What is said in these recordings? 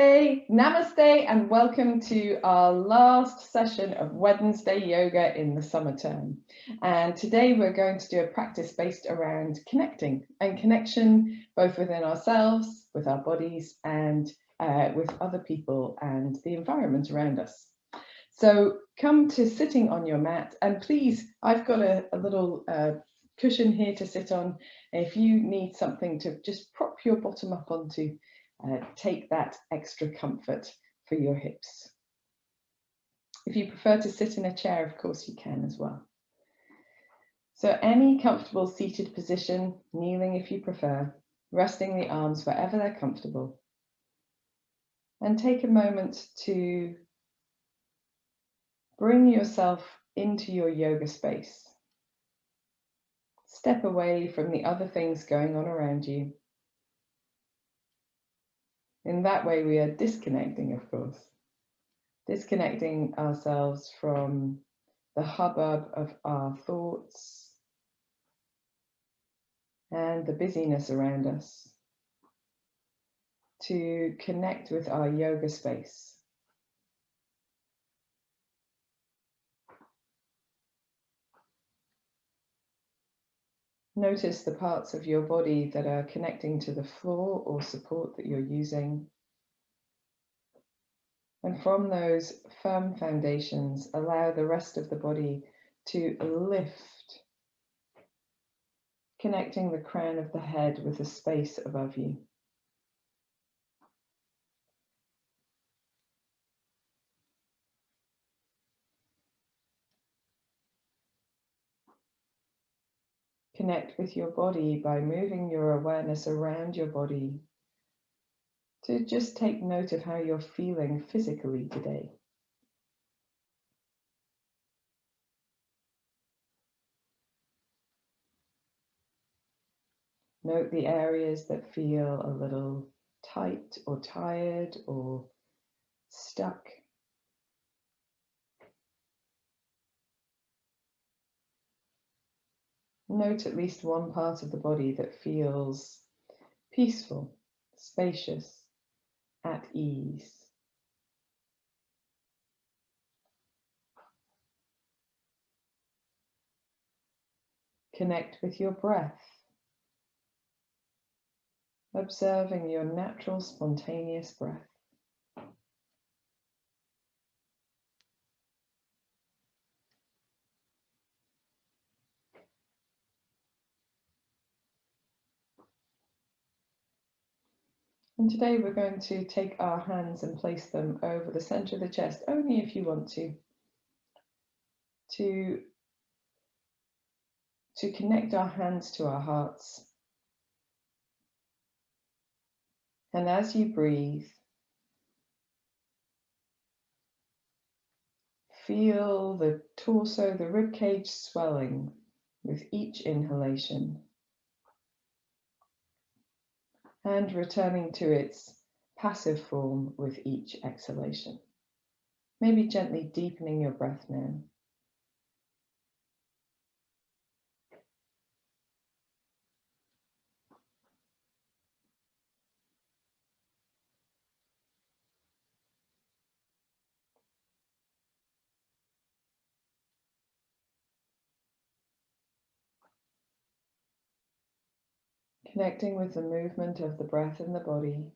Hey, namaste and welcome to our last session of Wednesday yoga in the summer term. And today we're going to do a practice based around connecting and connection both within ourselves, with our bodies and with other people and the environment around us. So come to sitting on your mat, and please, I've got a little cushion here to sit on. If you need something to just prop your bottom up onto, take that extra comfort for your hips. If you prefer to sit in a chair, of course you can as well. So any comfortable seated position, kneeling if you prefer, resting the arms wherever they're comfortable. And take a moment to bring yourself into your yoga space. Step away from the other things going on around you. In that way, we are disconnecting, of course. Disconnecting ourselves from the hubbub of our thoughts and the busyness around us to connect with our yoga space. Notice the parts of your body that are connecting to the floor or support that you're using. And from those firm foundations, allow the rest of the body to lift, connecting the crown of the head with the space above you. Connect with your body by moving your awareness around your body to just take note of how you're feeling physically today. Note the areas that feel a little tight or tired or stuck. Note at least one part of the body that feels peaceful, spacious, at ease. Connect with your breath, observing your natural, spontaneous breath. And today we're going to take our hands and place them over the center of the chest, only if you want to connect our hands to our hearts. And as you breathe, feel the torso, the ribcage swelling with each inhalation and returning to its passive form with each exhalation. Maybe gently deepening your breath now. Connecting with the movement of the breath in the body.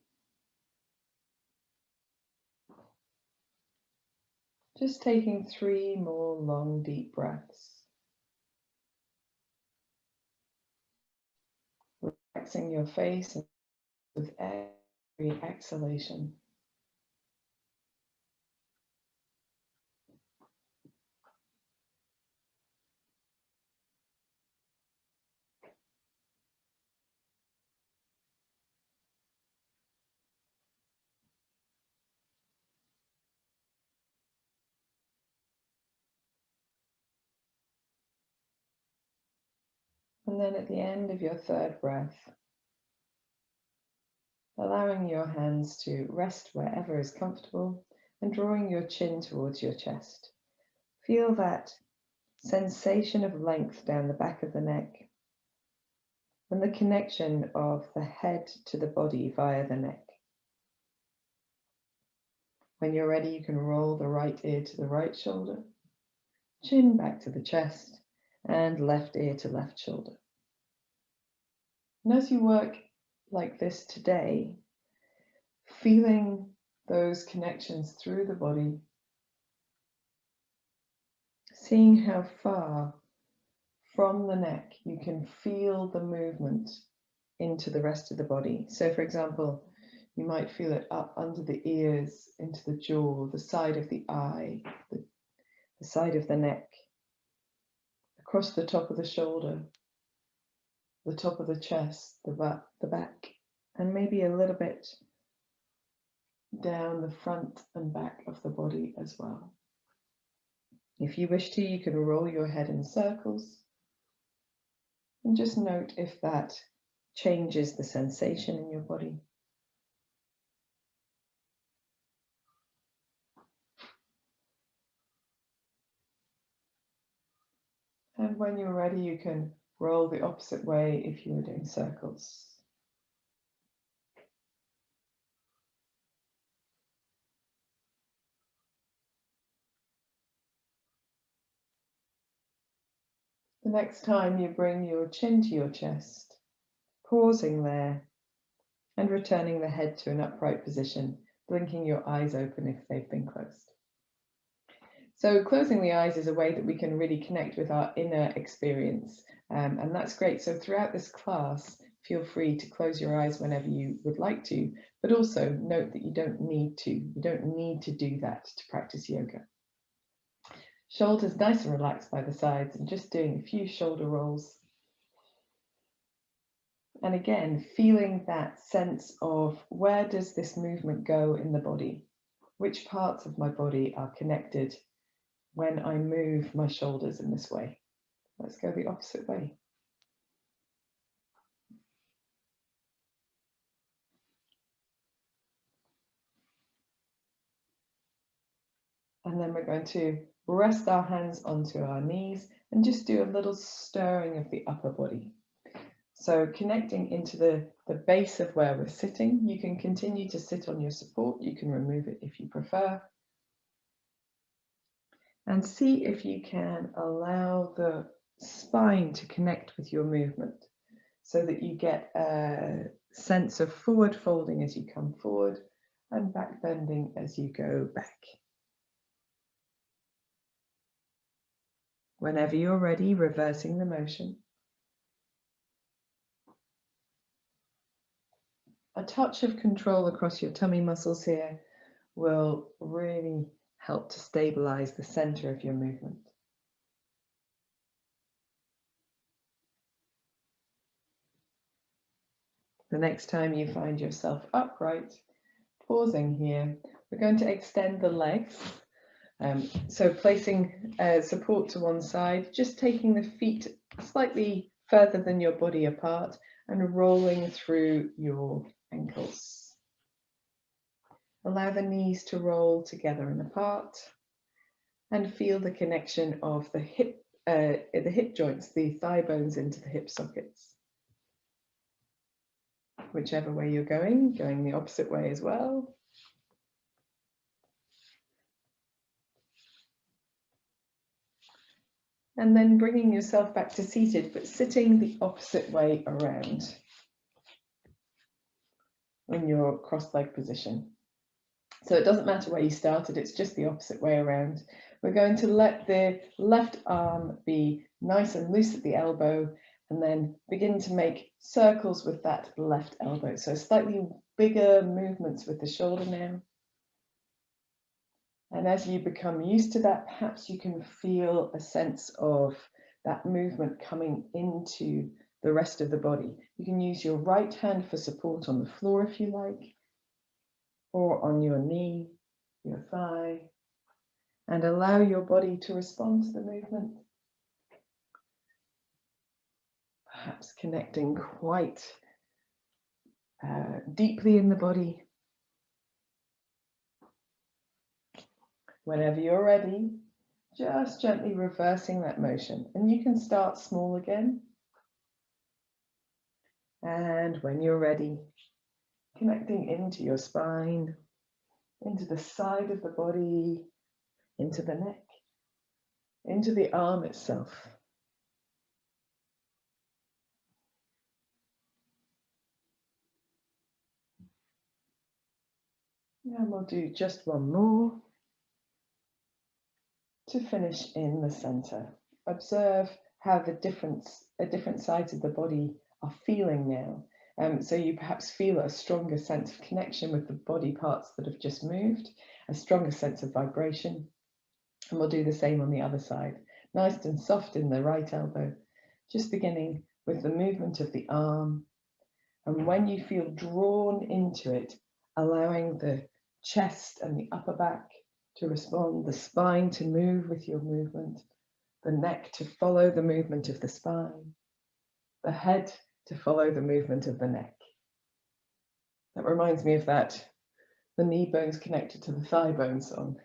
Just taking 3 more long, deep breaths. Relaxing your face with every exhalation. And then at the end of your 3rd breath, allowing your hands to rest wherever is comfortable and drawing your chin towards your chest. Feel that sensation of length down the back of the neck and the connection of the head to the body via the neck. When you're ready, you can roll the right ear to the right shoulder, chin back to the chest, and left ear to left shoulder. And as you work like this today, feeling those connections through the body, seeing how far from the neck you can feel the movement into the rest of the body. So for example, you might feel it up under the ears, into the jaw, the side of the eye, the side of the neck, across the top of the shoulder, the top of the chest, the back, and maybe a little bit down the front and back of the body as well. If you wish to, you can roll your head in circles and just note if that changes the sensation in your body. And when you're ready, you can roll the opposite way if you were doing circles. The next time you bring your chin to your chest, pausing there and returning the head to an upright position, blinking your eyes open if they've been closed. So closing the eyes is a way that we can really connect with our inner experience, and that's great. So throughout this class, feel free to close your eyes whenever you would like to, but also note that you don't need to. You don't need to do that to practice yoga. Shoulders nice and relaxed by the sides, and just doing a few shoulder rolls. And again, feeling that sense of where does this movement go in the body? Which parts of my body are connected when I move my shoulders in this way? Let's go the opposite way. And then we're going to rest our hands onto our knees and just do a little stirring of the upper body. So connecting into the base of where we're sitting. You can continue to sit on your support. You can remove it if you prefer. And see if you can allow the spine to connect with your movement so that you get a sense of forward folding as you come forward and back bending as you go back. Whenever you're ready, reversing the motion. A touch of control across your tummy muscles here will really help to stabilize the center of your movement. The next time you find yourself upright, pausing here, we're going to extend the legs. So placing support to one side, just taking the feet slightly further than your body apart and rolling through your ankles. Allow the knees to roll together and apart and feel the connection of the hip joints, the thigh bones into the hip sockets. Whichever way you're going the opposite way as well. And then bringing yourself back to seated, but sitting the opposite way around in your cross-leg position. So it doesn't matter where you started, it's just the opposite way around. We're going to let the left arm be nice and loose at the elbow and then begin to make circles with that left elbow. So slightly bigger movements with the shoulder now. And as you become used to that, perhaps you can feel a sense of that movement coming into the rest of the body. You can use your right hand for support on the floor if you like, or on your knee, your thigh, and allow your body to respond to the movement. Perhaps connecting quite deeply in the body. Whenever you're ready, just gently reversing that motion. And you can start small again. And when you're ready, connecting into your spine, into the side of the body, into the neck, into the arm itself. And we'll do just one more to finish in the center. Observe how the different sides of the body are feeling now. So you perhaps feel a stronger sense of connection with the body parts that have just moved, a stronger sense of vibration. And we'll do the same on the other side. Nice and soft in the right elbow, just beginning with the movement of the arm. And when you feel drawn into it, allowing the chest and the upper back to respond, the spine to move with your movement, the neck to follow the movement of the spine, the head to follow the movement of the neck. That reminds me of that, the knee bones connected to the thigh bone song.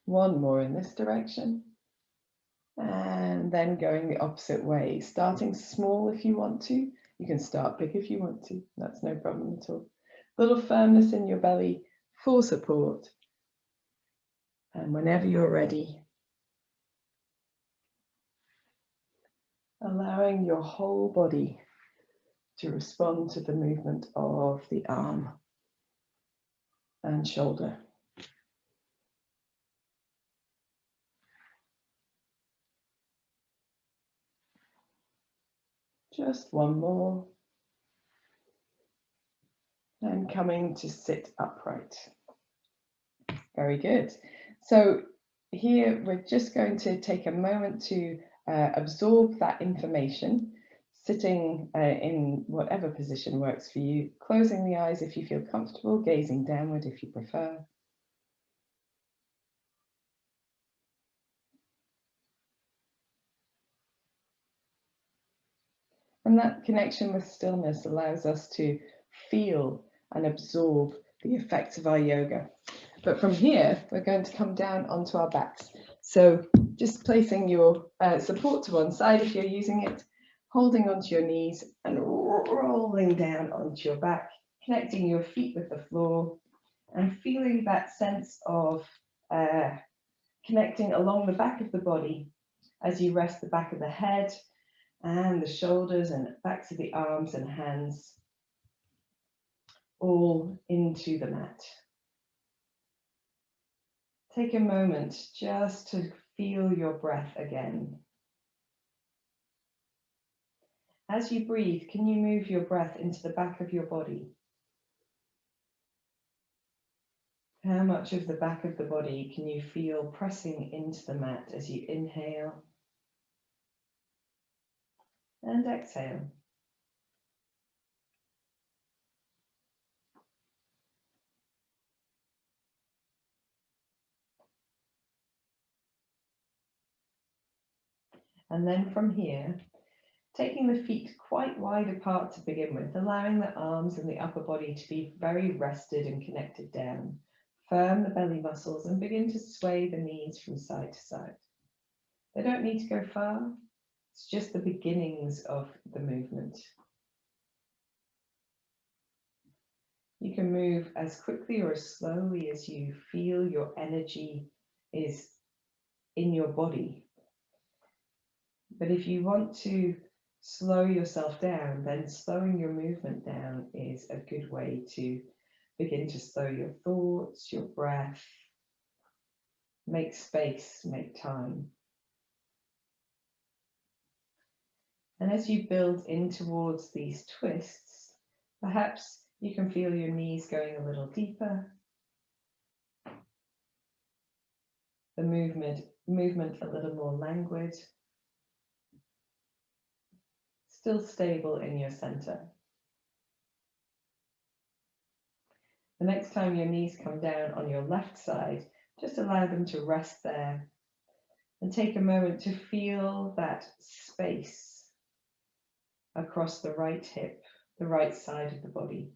One more in this direction. And then going the opposite way, starting small if you want to. You can start big if you want to. That's no problem at all. Little firmness in your belly for support. And whenever you're ready, allowing your whole body to respond to the movement of the arm and shoulder. Just one more. And coming to sit upright. Very good. So here we're just going to take a moment to absorb that information, sitting in whatever position works for you, closing the eyes if you feel comfortable, gazing downward if you prefer. And that connection with stillness allows us to feel and absorb the effects of our yoga. But from here, we're going to come down onto our backs. So just placing your support to one side if you're using it, holding onto your knees and rolling down onto your back, connecting your feet with the floor and feeling that sense of connecting along the back of the body as you rest the back of the head and the shoulders and backs of the arms and hands all into the mat. Take a moment just to feel your breath again. As you breathe, can you move your breath into the back of your body? How much of the back of the body can you feel pressing into the mat as you inhale and exhale? And then from here, taking the feet quite wide apart to begin with, allowing the arms and the upper body to be very rested and connected down. Firm the belly muscles and begin to sway the knees from side to side. They don't need to go far. It's just the beginnings of the movement. You can move as quickly or as slowly as you feel your energy is in your body. But if you want to slow yourself down, then slowing your movement down is a good way to begin to slow your thoughts, your breath, make space, make time. And as you build in towards these twists, perhaps you can feel your knees going a little deeper, the movement a little more languid, still stable in your center. The next time your knees come down on your left side, just allow them to rest there and take a moment to feel that space across the right hip, the right side of the body.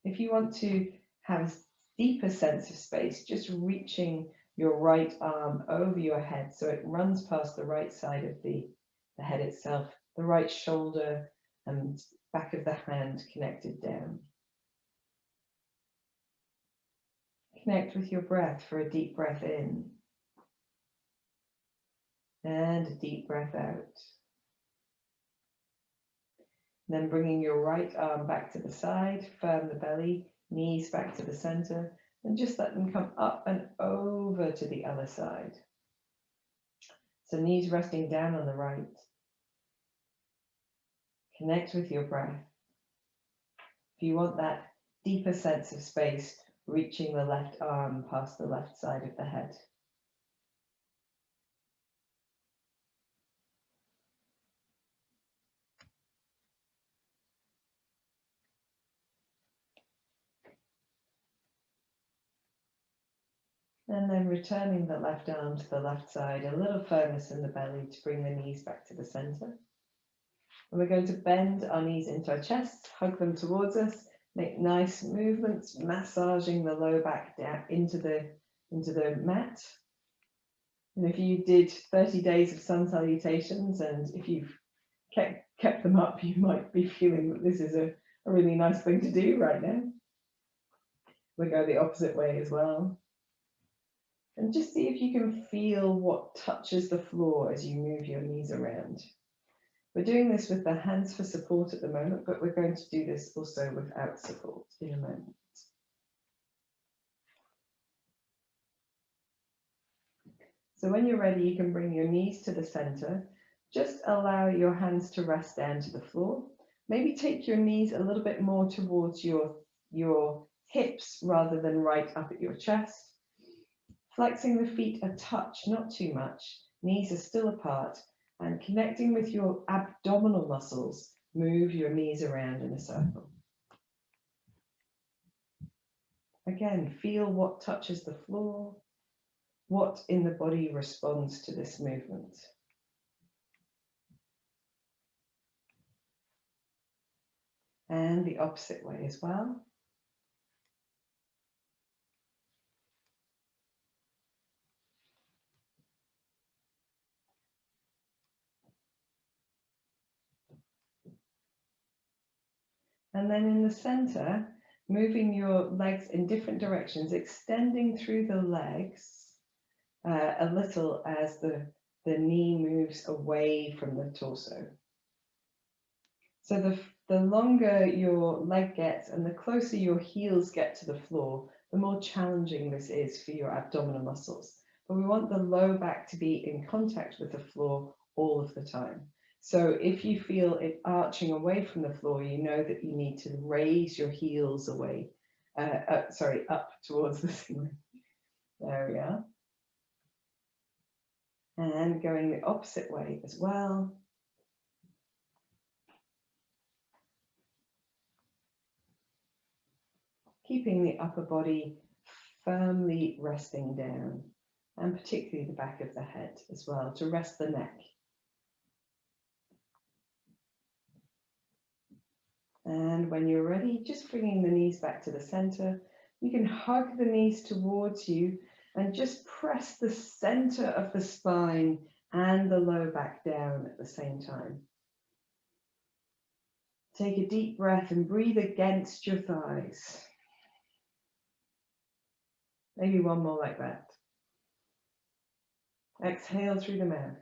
If you want to have a deeper sense of space, just reaching your right arm over your head so it runs past the right side of the head itself, the right shoulder and back of the hand connected down. Connect with your breath for a deep breath in and a deep breath out. Then bringing your right arm back to the side, firm the belly, knees back to the center, and just let them come up and over to the other side. So knees resting down on the right. Connect with your breath. If you want that deeper sense of space, reaching the left arm past the left side of the head. And then returning the left arm to the left side, a little firmness in the belly to bring the knees back to the center. And we're going to bend our knees into our chest, hug them towards us, make nice movements, massaging the low back down into the mat. And if you did 30 days of sun salutations, and if you've kept them up, you might be feeling that this is a really nice thing to do right now. We'll go the opposite way as well. And just see if you can feel what touches the floor as you move your knees around. We're doing this with the hands for support at the moment, but we're going to do this also without support in a moment. So when you're ready, you can bring your knees to the center. Just allow your hands to rest down to the floor. Maybe take your knees a little bit more towards your hips rather than right up at your chest. Flexing the feet a touch, not too much. Knees are still apart. And connecting with your abdominal muscles, move your knees around in a circle. Again, feel what touches the floor, what in the body responds to this movement. And the opposite way as well. And then in the center, moving your legs in different directions, extending through the legs a little as the knee moves away from the torso. So the longer your leg gets and the closer your heels get to the floor, the more challenging this is for your abdominal muscles. But we want the low back to be in contact with the floor all of the time. So if you feel it arching away from the floor, you know that you need to raise your heels away, up towards the ceiling. There we are. And going the opposite way as well. Keeping the upper body firmly resting down, and particularly the back of the head as well, to rest the neck. And when you're ready, just bringing the knees back to the center. You can hug the knees towards you and just press the center of the spine and the low back down at the same time. Take a deep breath and breathe against your thighs. Maybe one more like that. Exhale through the mouth.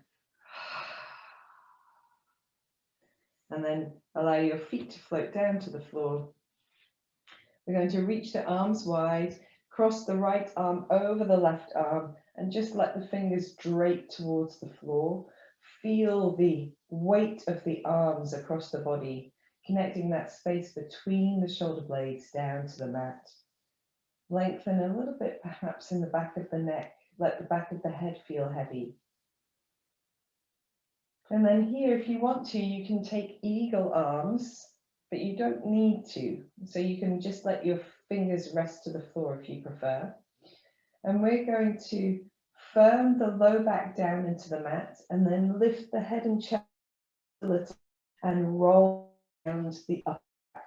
And then allow your feet to float down to the floor. We're going to reach the arms wide, cross the right arm over the left arm, and just let the fingers drape towards the floor. Feel the weight of the arms across the body, connecting that space between the shoulder blades down to the mat. Lengthen a little bit, perhaps in the back of the neck. Let the back of the head feel heavy. And then here, if you want to, you can take eagle arms, but you don't need to. So you can just let your fingers rest to the floor if you prefer. And we're going to firm the low back down into the mat and then lift the head and chest a little and roll around the upper back.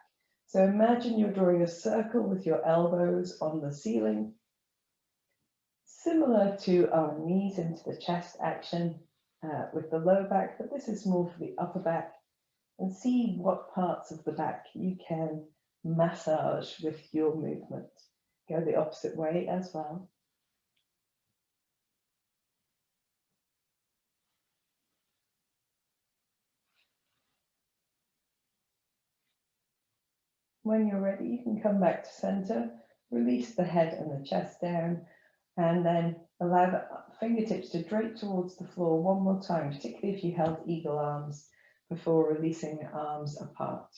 So imagine you're drawing a circle with your elbows on the ceiling, similar to our knees into the chest action with the low back, but this is more for the upper back. and see what parts of the back you can massage with your movement. Go the opposite way as well. When you're ready, you can come back to center, release the head and the chest down, and then allow the fingertips to drape towards the floor one more time, particularly if you held eagle arms, before releasing the arms apart.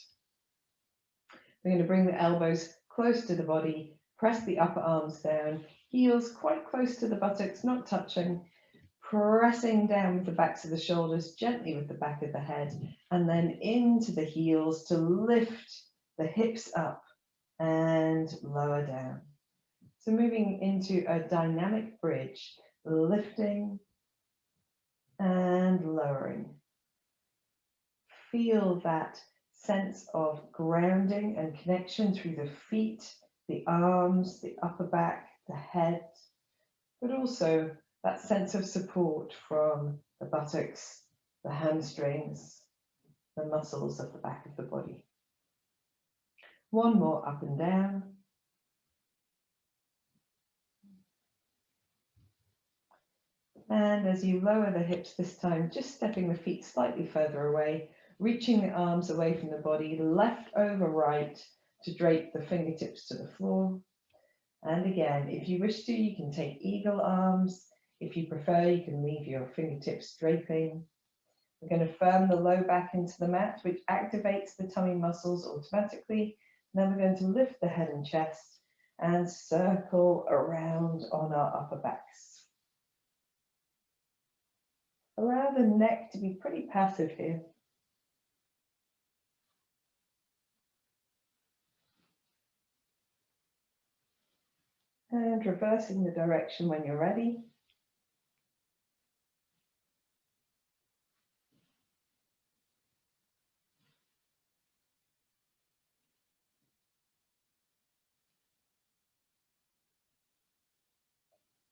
We're going to bring the elbows close to the body, press the upper arms down, heels quite close to the buttocks, not touching, pressing down with the backs of the shoulders, gently with the back of the head, and then into the heels to lift the hips up and lower down. So moving into a dynamic bridge, lifting and lowering. Feel that sense of grounding and connection through the feet, the arms, the upper back, the head, but also that sense of support from the buttocks, the hamstrings, the muscles of the back of the body. One more up and down. And as you lower the hips this time, just stepping the feet slightly further away, reaching the arms away from the body, left over right to drape the fingertips to the floor. And again, if you wish to, you can take eagle arms. If you prefer, you can leave your fingertips draping. We're going to firm the low back into the mat, which activates the tummy muscles automatically. Then we're going to lift the head and chest and circle around on our upper backs. Allow the neck to be pretty passive here. And reversing the direction when you're ready.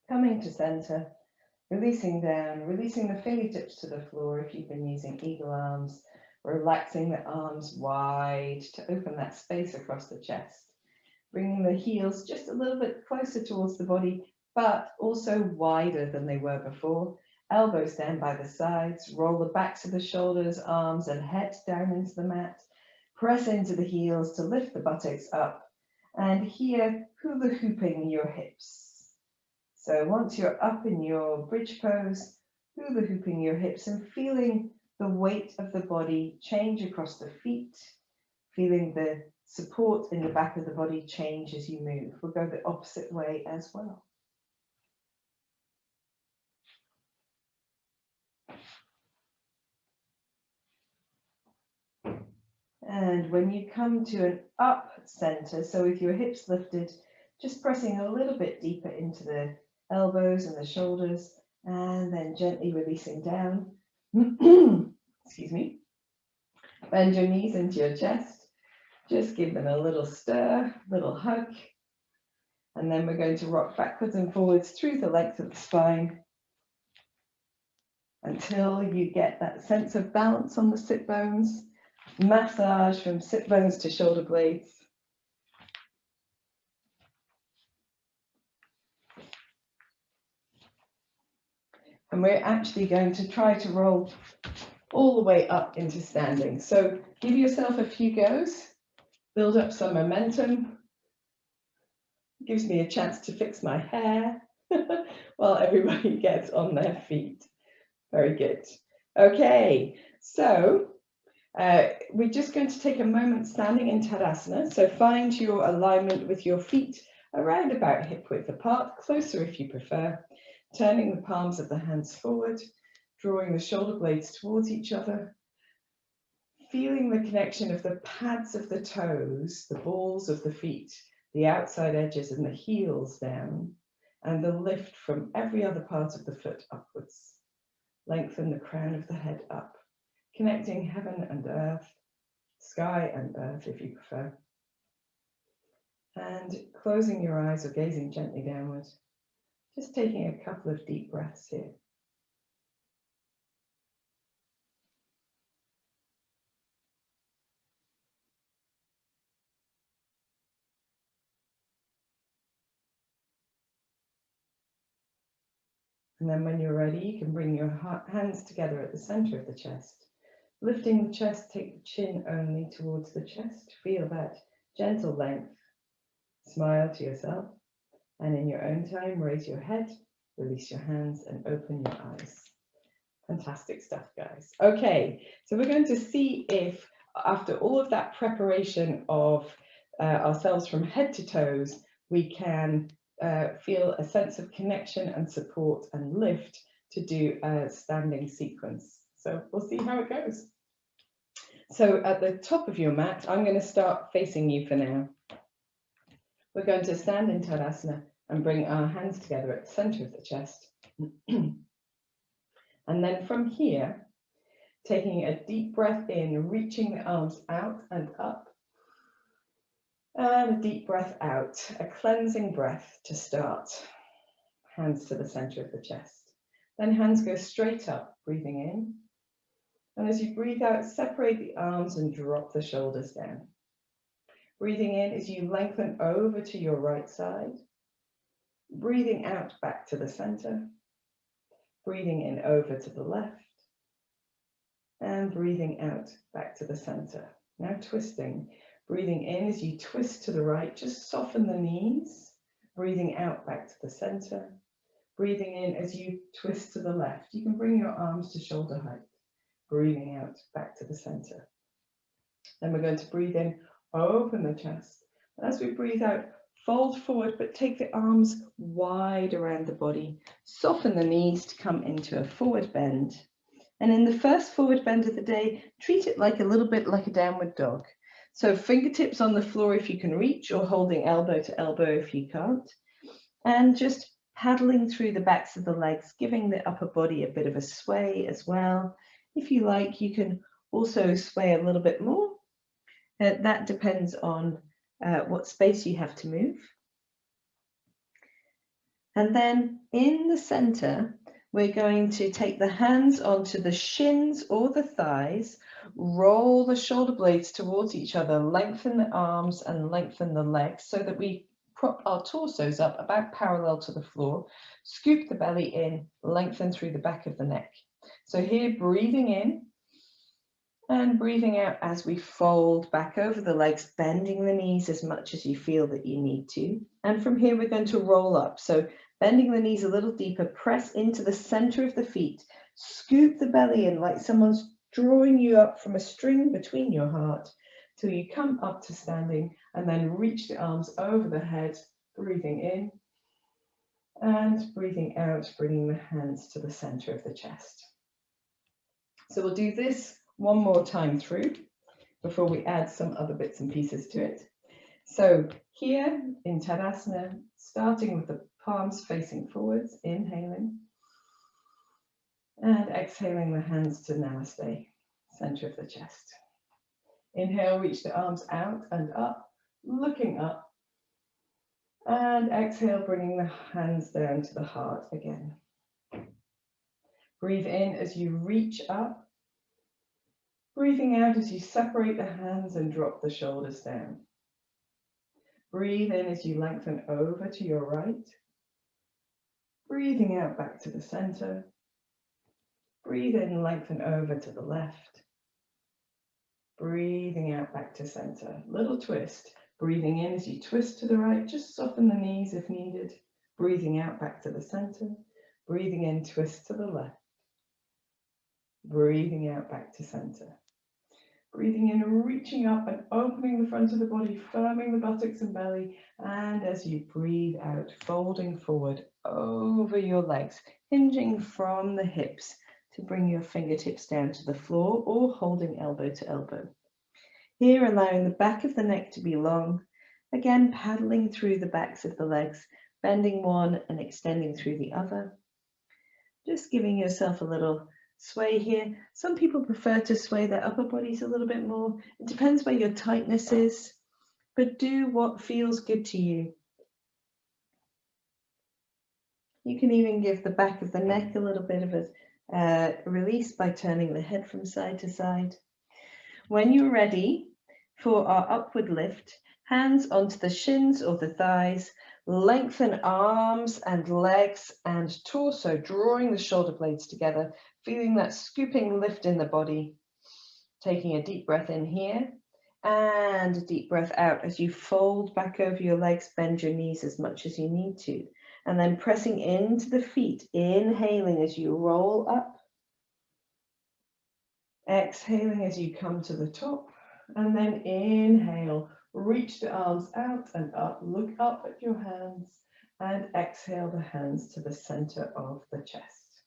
Coming to center, releasing down, releasing the fingertips to the floor if you've been using eagle arms, relaxing the arms wide to open that space across the chest. Bringing the heels just a little bit closer towards the body, but also wider than they were before. Elbows down by the sides, roll the backs of the shoulders, arms and head down into the mat. Press into the heels to lift the buttocks up. And here, hula hooping your hips. So once you're up in your bridge pose, hula hooping your hips and feeling the weight of the body change across the feet, feeling the support in the back of the body change as you move. We'll go the opposite way as well. And when you come to an up center, so with your hips lifted, just pressing a little bit deeper into the elbows and the shoulders, and then gently releasing down. Excuse me. Bend your knees into your chest. Just give them a little stir, little hug. And then we're going to rock backwards and forwards through the length of the spine until you get that sense of balance on the sit bones. Massage from sit bones to shoulder blades. And we're actually going to try to roll all the way up into standing. So give yourself a few goes, build up some momentum. Gives me a chance to fix my hair while everybody gets on their feet. Very good. Okay, so we're just going to take a moment standing in Tadasana. So find your alignment with your feet around about hip width apart, closer if you prefer, turning the palms of the hands forward, drawing the shoulder blades towards each other, feeling the connection of the pads of the toes, the balls of the feet, the outside edges and the heels down, and the lift from every other part of the foot upwards. Lengthen the crown of the head up, connecting heaven and earth, sky and earth if you prefer. And closing your eyes or gazing gently downward, just taking a couple of deep breaths here. And then when you're ready, you can bring your hands together at the center of the chest. Lifting the chest, take the chin only towards the chest. Feel that gentle length. Smile to yourself. And in your own time, raise your head, release your hands, and open your eyes. Fantastic stuff, guys. Okay, so we're going to see if, after all of that preparation of ourselves from head to toes, we can feel a sense of connection and support and lift to do a standing sequence. So we'll see how it goes. So at the top of your mat, I'm going to start facing you for now. We're going to stand in Tadasana and bring our hands together at the center of the chest. And then from here, taking a deep breath in, reaching the arms out and up. And a deep breath out, a cleansing breath to start. Hands to the center of the chest. Then hands go straight up, breathing in. And as you breathe out, separate the arms and drop the shoulders down. Breathing in as you lengthen over to your right side. Breathing out back to the center. Breathing in over to the left. And breathing out back to the center. Now twisting. Breathing in as you twist to the right, just soften the knees. Breathing out back to the center. Breathing in as you twist to the left. You can bring your arms to shoulder height. Breathing out back to the center. Then we're going to breathe in, open the chest. And as we breathe out, fold forward, but take the arms wide around the body. Soften the knees to come into a forward bend. And in the first forward bend of the day, treat it like a little bit like a downward dog. So fingertips on the floor if you can reach, or holding elbow to elbow if you can't. And just paddling through the backs of the legs, giving the upper body a bit of a sway as well. If you like, you can also sway a little bit more. That depends on what space you have to move. And then in the center, we're going to take the hands onto the shins or the thighs, roll the shoulder blades towards each other, lengthen the arms and lengthen the legs so that we prop our torsos up about parallel to the floor, scoop the belly in, lengthen through the back of the neck. So here, breathing in and breathing out as we fold back over the legs, bending the knees as much as you feel that you need to. And from here, we're going to roll up. So bending the knees a little deeper, press into the center of the feet, scoop the belly in like someone's drawing you up from a string between your heart till you come up to standing, and then reach the arms over the head, breathing in and breathing out, bringing the hands to the center of the chest. So we'll do this one more time through before we add some other bits and pieces to it. So here in Tadasana, starting with the palms facing forwards, inhaling and exhaling the hands to Namaste, center of the chest. Inhale, reach the arms out and up, looking up, and exhale, bringing the hands down to the heart again. Breathe in as you reach up. Breathing out as you separate the hands and drop the shoulders down. Breathe in as you lengthen over to your right. Breathing out back to the center. Breathe in, lengthen over to the left. Breathing out back to center. Little twist. Breathing in as you twist to the right, just soften the knees if needed. Breathing out back to the center. Breathing in, twist to the left. Breathing out back to center. Breathing in, reaching up and opening the front of the body, firming the buttocks and belly. And as you breathe out, folding forward over your legs, hinging from the hips to bring your fingertips down to the floor or holding elbow to elbow. Here, allowing the back of the neck to be long. Again, paddling through the backs of the legs, bending one and extending through the other. Just giving yourself a little sway here. Some people prefer to sway their upper bodies a little bit more. It depends where your tightness is, but do what feels good to you. You can even give the back of the neck a little bit of a release by turning the head from side to side. When you're ready for our upward lift, hands onto the shins or the thighs, Lengthen arms and legs and torso, drawing the shoulder blades together, feeling that scooping lift in the body. Taking a deep breath in here and a deep breath out as you fold back over your legs, bend your knees as much as you need to. And then pressing into the feet, inhaling as you roll up. Exhaling as you come to the top. And then inhale, reach the arms out and up, look up at your hands. And exhale the hands to the center of the chest.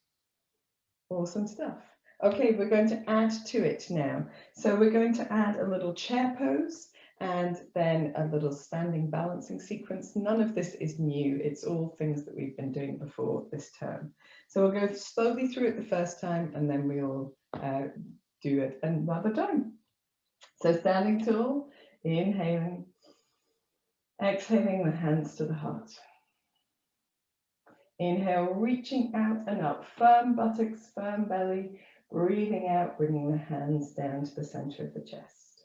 Awesome stuff. Okay, we're going to add to it now. So we're going to add a little chair pose and then a little standing balancing sequence. None of this is new. It's all things that we've been doing before this term. So we'll go slowly through it the first time and then we'll do it another time. So standing tall, inhaling, exhaling the hands to the heart. Inhale, reaching out and up, firm buttocks, firm belly. Breathing out, bringing the hands down to the center of the chest.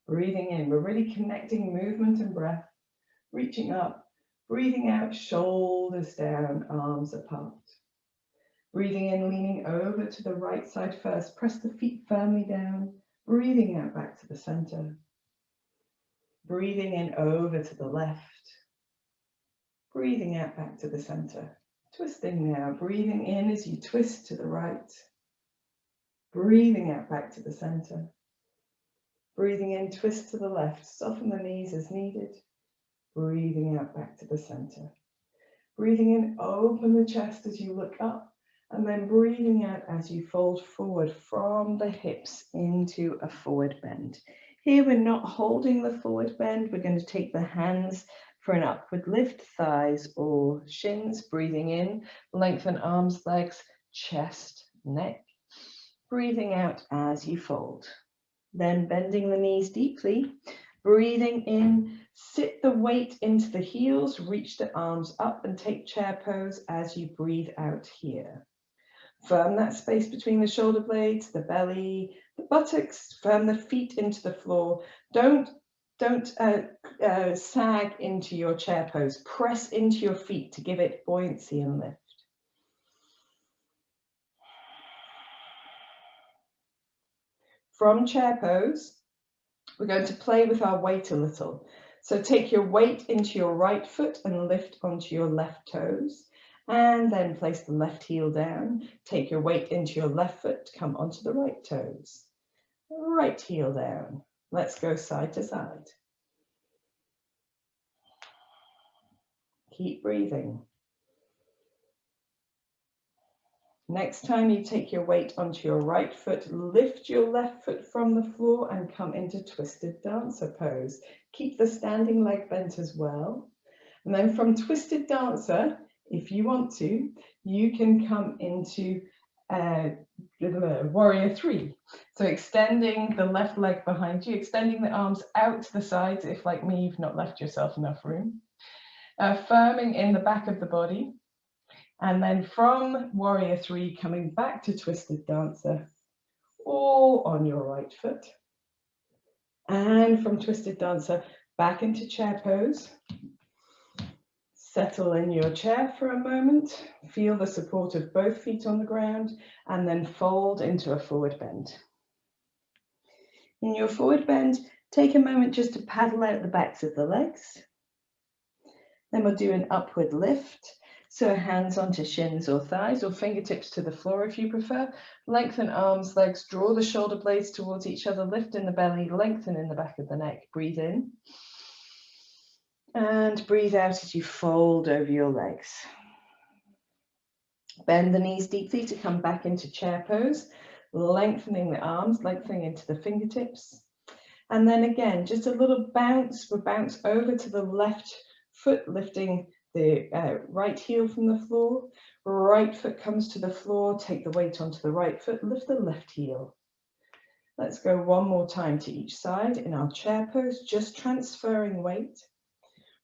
Breathing in, we're really connecting movement and breath. Reaching up, breathing out, shoulders down, arms apart. Breathing in, leaning over to the right side first. Press the feet firmly down. Breathing out back to the center. Breathing in over to the left. Breathing out back to the center. Twisting now, breathing in as you twist to the right. Breathing out back to the center. Breathing in, twist to the left. Soften the knees as needed. Breathing out back to the center. Breathing in, open the chest as you look up. And then breathing out as you fold forward from the hips into a forward bend. Here we're not holding the forward bend. We're going to take the hands for an upward lift, thighs or shins. Breathing in, lengthen arms, legs, chest, neck. Breathing out as you fold. Then bending the knees deeply. Breathing in, sit the weight into the heels, reach the arms up and take chair pose as you breathe out here. Firm that space between the shoulder blades, the belly, the buttocks, firm the feet into the floor. Don't sag into your chair pose. Press into your feet to give it buoyancy and lift. From chair pose, we're going to play with our weight a little. So take your weight into your right foot and lift onto your left toes. And then place the left heel down. Take your weight into your left foot, come onto the right toes. Right heel down. Let's go side to side. Keep breathing. Next time you take your weight onto your right foot, lift your left foot from the floor and come into twisted dancer pose. Keep the standing leg bent as well. And then from twisted dancer, if you want to, you can come into warrior three. So extending the left leg behind you, extending the arms out to the sides if, like me, you've not left yourself enough room. Firming in the back of the body. And then from warrior three, coming back to twisted dancer, all on your right foot. And from twisted dancer, back into chair pose. Settle in your chair for a moment. Feel the support of both feet on the ground, and then fold into a forward bend. In your forward bend, take a moment just to paddle out the backs of the legs. Then we'll do an upward lift. So hands onto shins or thighs, or fingertips to the floor if you prefer. Lengthen arms, legs, draw the shoulder blades towards each other, lift in the belly, lengthen in the back of the neck. Breathe in. And breathe out as you fold over your legs. Bend the knees deeply to come back into chair pose, lengthening the arms, lengthening into the fingertips. And then again, just a little bounce. We'll bounce over to the left foot, lifting the right heel from the floor. Right foot comes to the floor, take the weight onto the right foot, lift the left heel. Let's go one more time to each side in our chair pose, just transferring weight,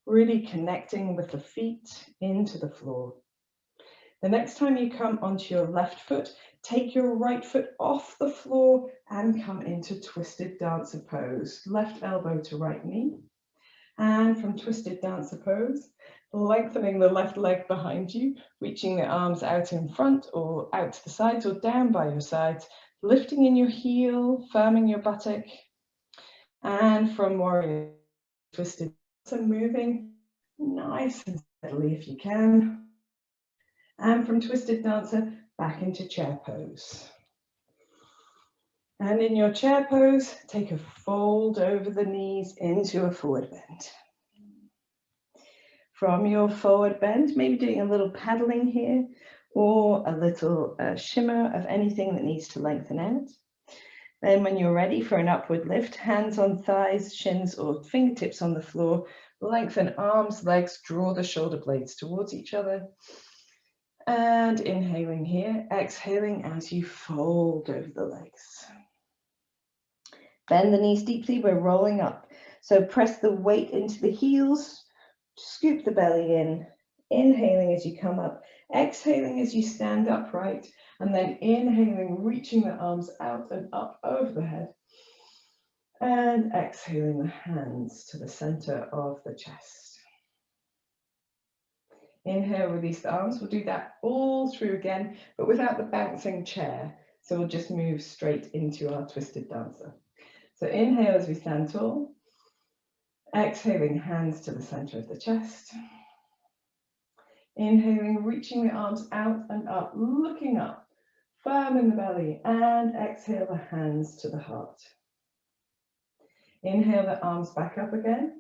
really connecting with the feet into the floor. The next time you come onto your left foot, take your right foot off the floor and come into twisted dancer pose. Left elbow to right knee. And from twisted dancer pose, lengthening the left leg behind you, reaching the arms out in front or out to the sides or down by your sides, lifting in your heel, firming your buttock. And from warrior twisted dancer, moving nice and steadily if you can. And from twisted dancer, back into chair pose. And in your chair pose, take a fold over the knees into a forward bend. From your forward bend, maybe doing a little paddling here or a little shimmer of anything that needs to lengthen out. Then when you're ready for an upward lift, hands on thighs, shins or fingertips on the floor, lengthen arms, legs, draw the shoulder blades towards each other. And inhaling here, exhaling as you fold over the legs. Bend the knees deeply, we're rolling up. So press the weight into the heels, scoop the belly in, inhaling as you come up, exhaling as you stand upright, and then inhaling, reaching the arms out and up over the head, and exhaling the hands to the center of the chest. Inhale, release the arms. We'll do that all through again, but without the bouncing chair. So we'll just move straight into our twisted dancer. So inhale as we stand tall. Exhaling, hands to the center of the chest. Inhaling, reaching the arms out and up, looking up, firm in the belly, and exhale the hands to the heart. Inhale the arms back up again,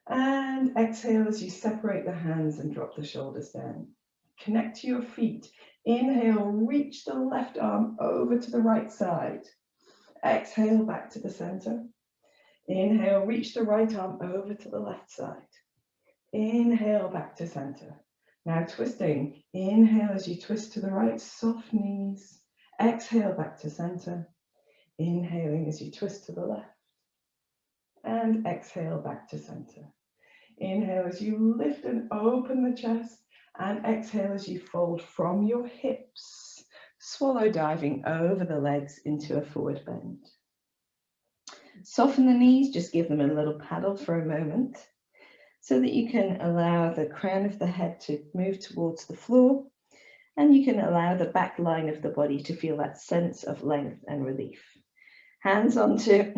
and exhale as you separate the hands and drop the shoulders down. Connect to your feet. Inhale, reach the left arm over to the right side. Exhale back to the center. Inhale, reach the right arm over to the left side. Inhale back to center. Now twisting. Inhale as you twist to the right, soft knees. Exhale back to center. Inhaling as you twist to the left. And exhale back to center. Inhale as you lift and open the chest. And exhale as you fold from your hips. Swallow diving over the legs into a forward bend. Soften the knees, just give them a little paddle for a moment so that you can allow the crown of the head to move towards the floor, and you can allow the back line of the body to feel that sense of length and relief. Hands onto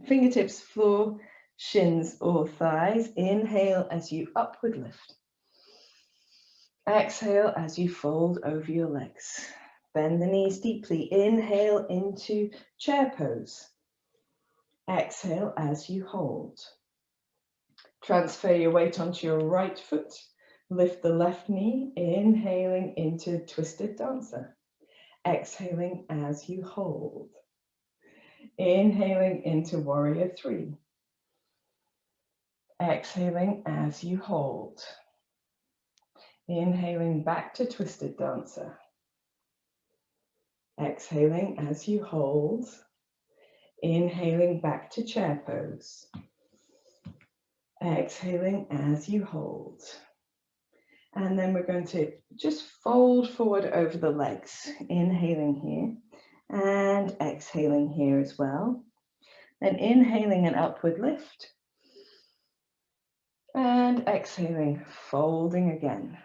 fingertips, floor, shins or thighs. Inhale as you upward lift. Exhale as you fold over your legs. Bend the knees deeply. Inhale into chair pose. Exhale as you hold. Transfer your weight onto your right foot. Lift the left knee, inhaling into twisted dancer. Exhaling as you hold. Inhaling into warrior three. Exhaling as you hold. Inhaling back to twisted dancer. Exhaling as you hold. Inhaling back to chair pose. Exhaling as you hold. And then we're going to just fold forward over the legs. Inhaling here and exhaling here as well. Then inhaling an upward lift. And exhaling, folding again.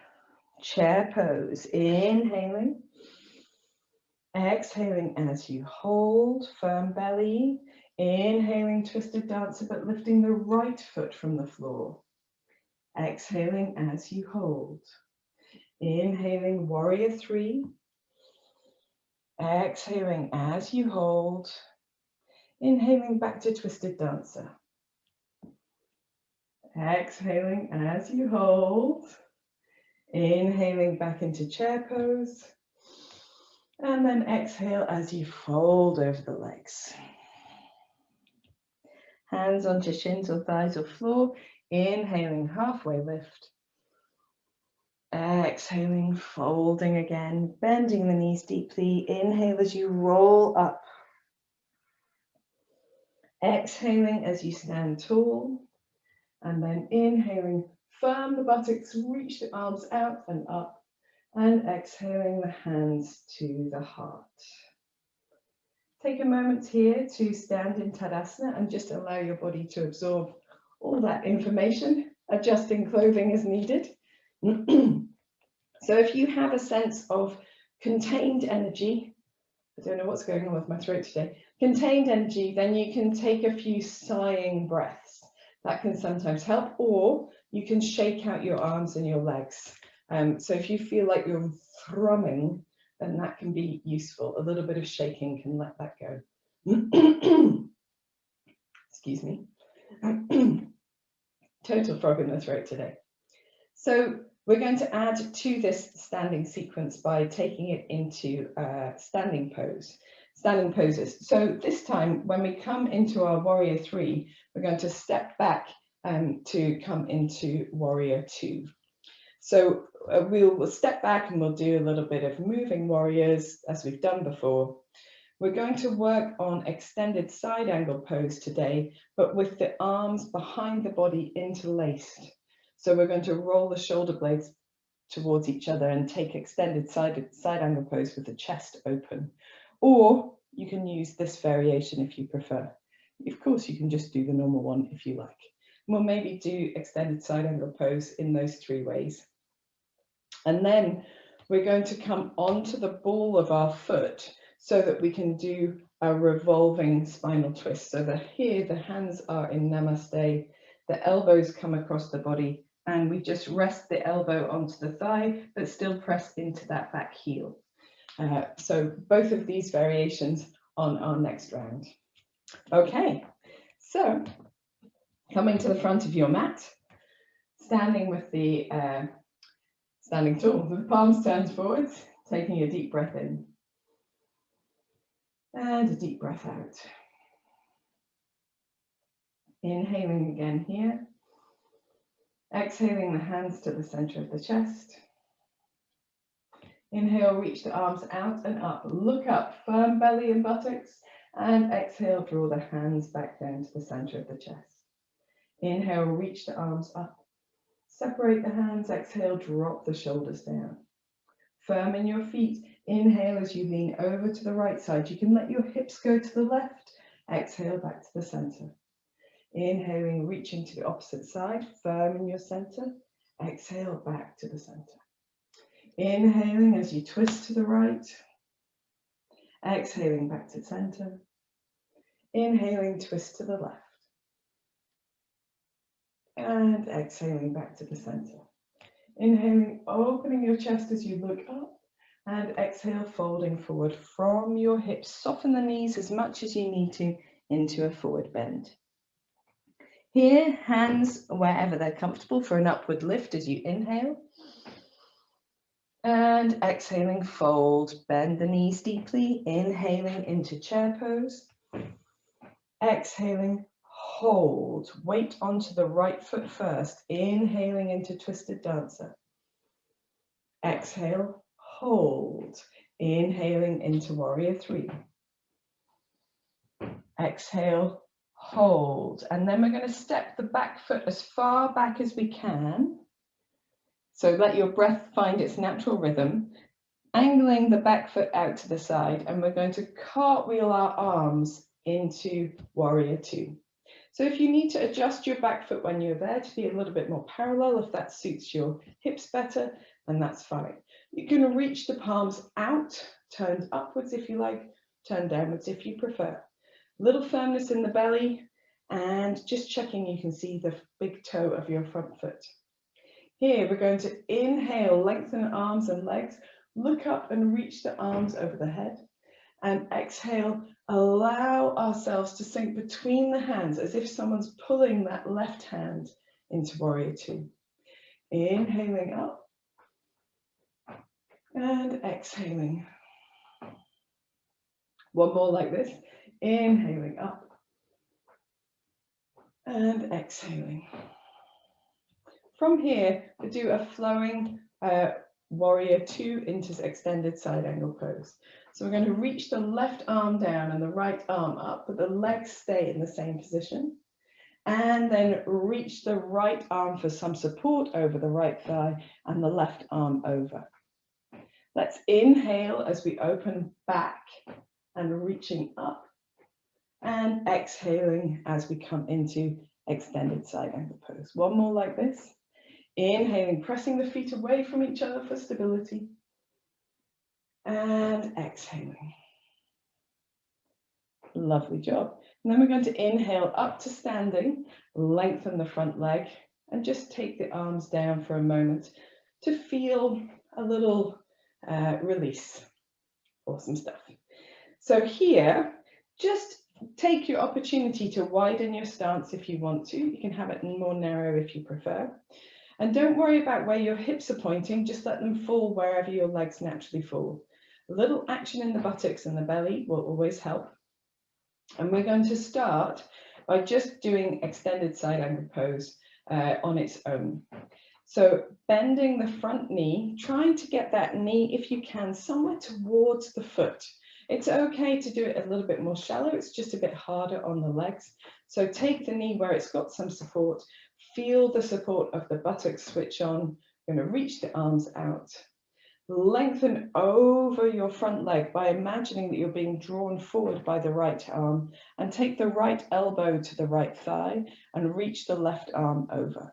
Chair pose, inhaling. Exhaling as you hold, firm belly. Inhaling twisted dancer, but lifting the right foot from the floor. Exhaling as you hold. Inhaling warrior three. Exhaling as you hold. Inhaling back to twisted dancer. Exhaling as you hold. Inhaling back into chair pose. And then exhale as you fold over the legs. Hands onto shins or thighs or floor. Inhaling, halfway lift. Exhaling, folding again, bending the knees deeply. Inhale as you roll up. Exhaling as you stand tall. And then inhaling, firm the buttocks, reach the arms out and up. And exhaling the hands to the heart. Take a moment here to stand in Tadasana and just allow your body to absorb all that information. Adjusting clothing as needed. So if you have a sense of contained energy, I don't know what's going on with my throat today, contained energy, then you can take a few sighing breaths. That can sometimes help, or you can shake out your arms and your legs. So if you feel like you're thrumming, then that can be useful. A little bit of shaking can let that go. Excuse me. Total frog in the throat today. So we're going to add to this standing sequence by taking it into standing poses. So this time, when we come into our warrior 3, we're going to step back to come into warrior 2. So we'll step back and we'll do a little bit of moving warriors as we've done before. We're going to work on extended side angle pose today, but with the arms behind the body interlaced. So we're going to roll the shoulder blades towards each other and take extended side angle pose with the chest open. Or you can use this variation if you prefer. Of course, you can just do the normal one if you like. We'll maybe do extended side angle pose in those 3 ways. And then we're going to come onto the ball of our foot so that we can do a revolving spinal twist. So that here the hands are in Namaste, the elbows come across the body, and we just rest the elbow onto the thigh, but still press into that back heel. So both of these variations on our next round. Okay, so coming to the front of your mat, standing with the standing tall, the palms turned forwards, taking a deep breath in and a deep breath out. Inhaling again here. Exhaling the hands to the center of the chest. Inhale, reach the arms out and up. Look up, firm belly and buttocks. And exhale, draw the hands back down to the center of the chest. Inhale, reach the arms up. Separate the hands. Exhale, drop the shoulders down. Firm in your feet. Inhale as you lean over to the right side. You can let your hips go to the left. Exhale back to the center. Inhaling, reaching to the opposite side. Firm in your center. Exhale back to the center. Inhaling as you twist to the right. Exhaling back to center. Inhaling, twist to the left. And exhaling back to the center. Inhaling, opening your chest as you look up. And exhale, folding forward from your hips. Soften the knees as much as you need to into a forward bend. Here, hands wherever they're comfortable for an upward lift as you inhale. And exhaling, fold, bend the knees deeply. Inhaling into chair pose. Exhaling, hold. Weight onto the right foot first. Inhaling into twisted dancer. Exhale, hold. Inhaling into warrior 3. Exhale, hold. And then we're going to step the back foot as far back as we can. So let your breath find its natural rhythm. Angling the back foot out to the side. And we're going to cartwheel our arms into warrior 2. So if you need to adjust your back foot when you're there to be a little bit more parallel, if that suits your hips better, then that's fine. You can reach the palms out, turned upwards if you like, turned downwards if you prefer. Little firmness in the belly, and just checking you can see the big toe of your front foot. Here we're going to inhale, lengthen arms and legs, look up and reach the arms over the head, and exhale, allow ourselves to sink between the hands as if someone's pulling that left hand into warrior 2. Inhaling up and exhaling. One more like this. Inhaling up and exhaling. From here, we do a flowing warrior 2 into extended side angle pose. So we're going to reach the left arm down and the right arm up, but the legs stay in the same position. And then reach the right arm for some support over the right thigh and the left arm over. Let's inhale as we open back and reaching up, and exhaling as we come into extended side angle pose. One more like this. Inhaling, pressing the feet away from each other for stability. And exhaling. Lovely job. And then we're going to inhale up to standing, lengthen the front leg, and just take the arms down for a moment to feel a little release. Awesome stuff. So here, just take your opportunity to widen your stance if you want to. You can have it more narrow if you prefer. And don't worry about where your hips are pointing, just let them fall wherever your legs naturally fall. A little action in the buttocks and the belly will always help. And we're going to start by just doing extended side angle pose on its own. So bending the front knee, trying to get that knee, if you can, somewhere towards the foot. It's okay to do it a little bit more shallow, it's just a bit harder on the legs. So take the knee where it's got some support, feel the support of the buttocks switch on, you're going to reach the arms out. Lengthen over your front leg by imagining that you're being drawn forward by the right arm, and take the right elbow to the right thigh and reach the left arm over.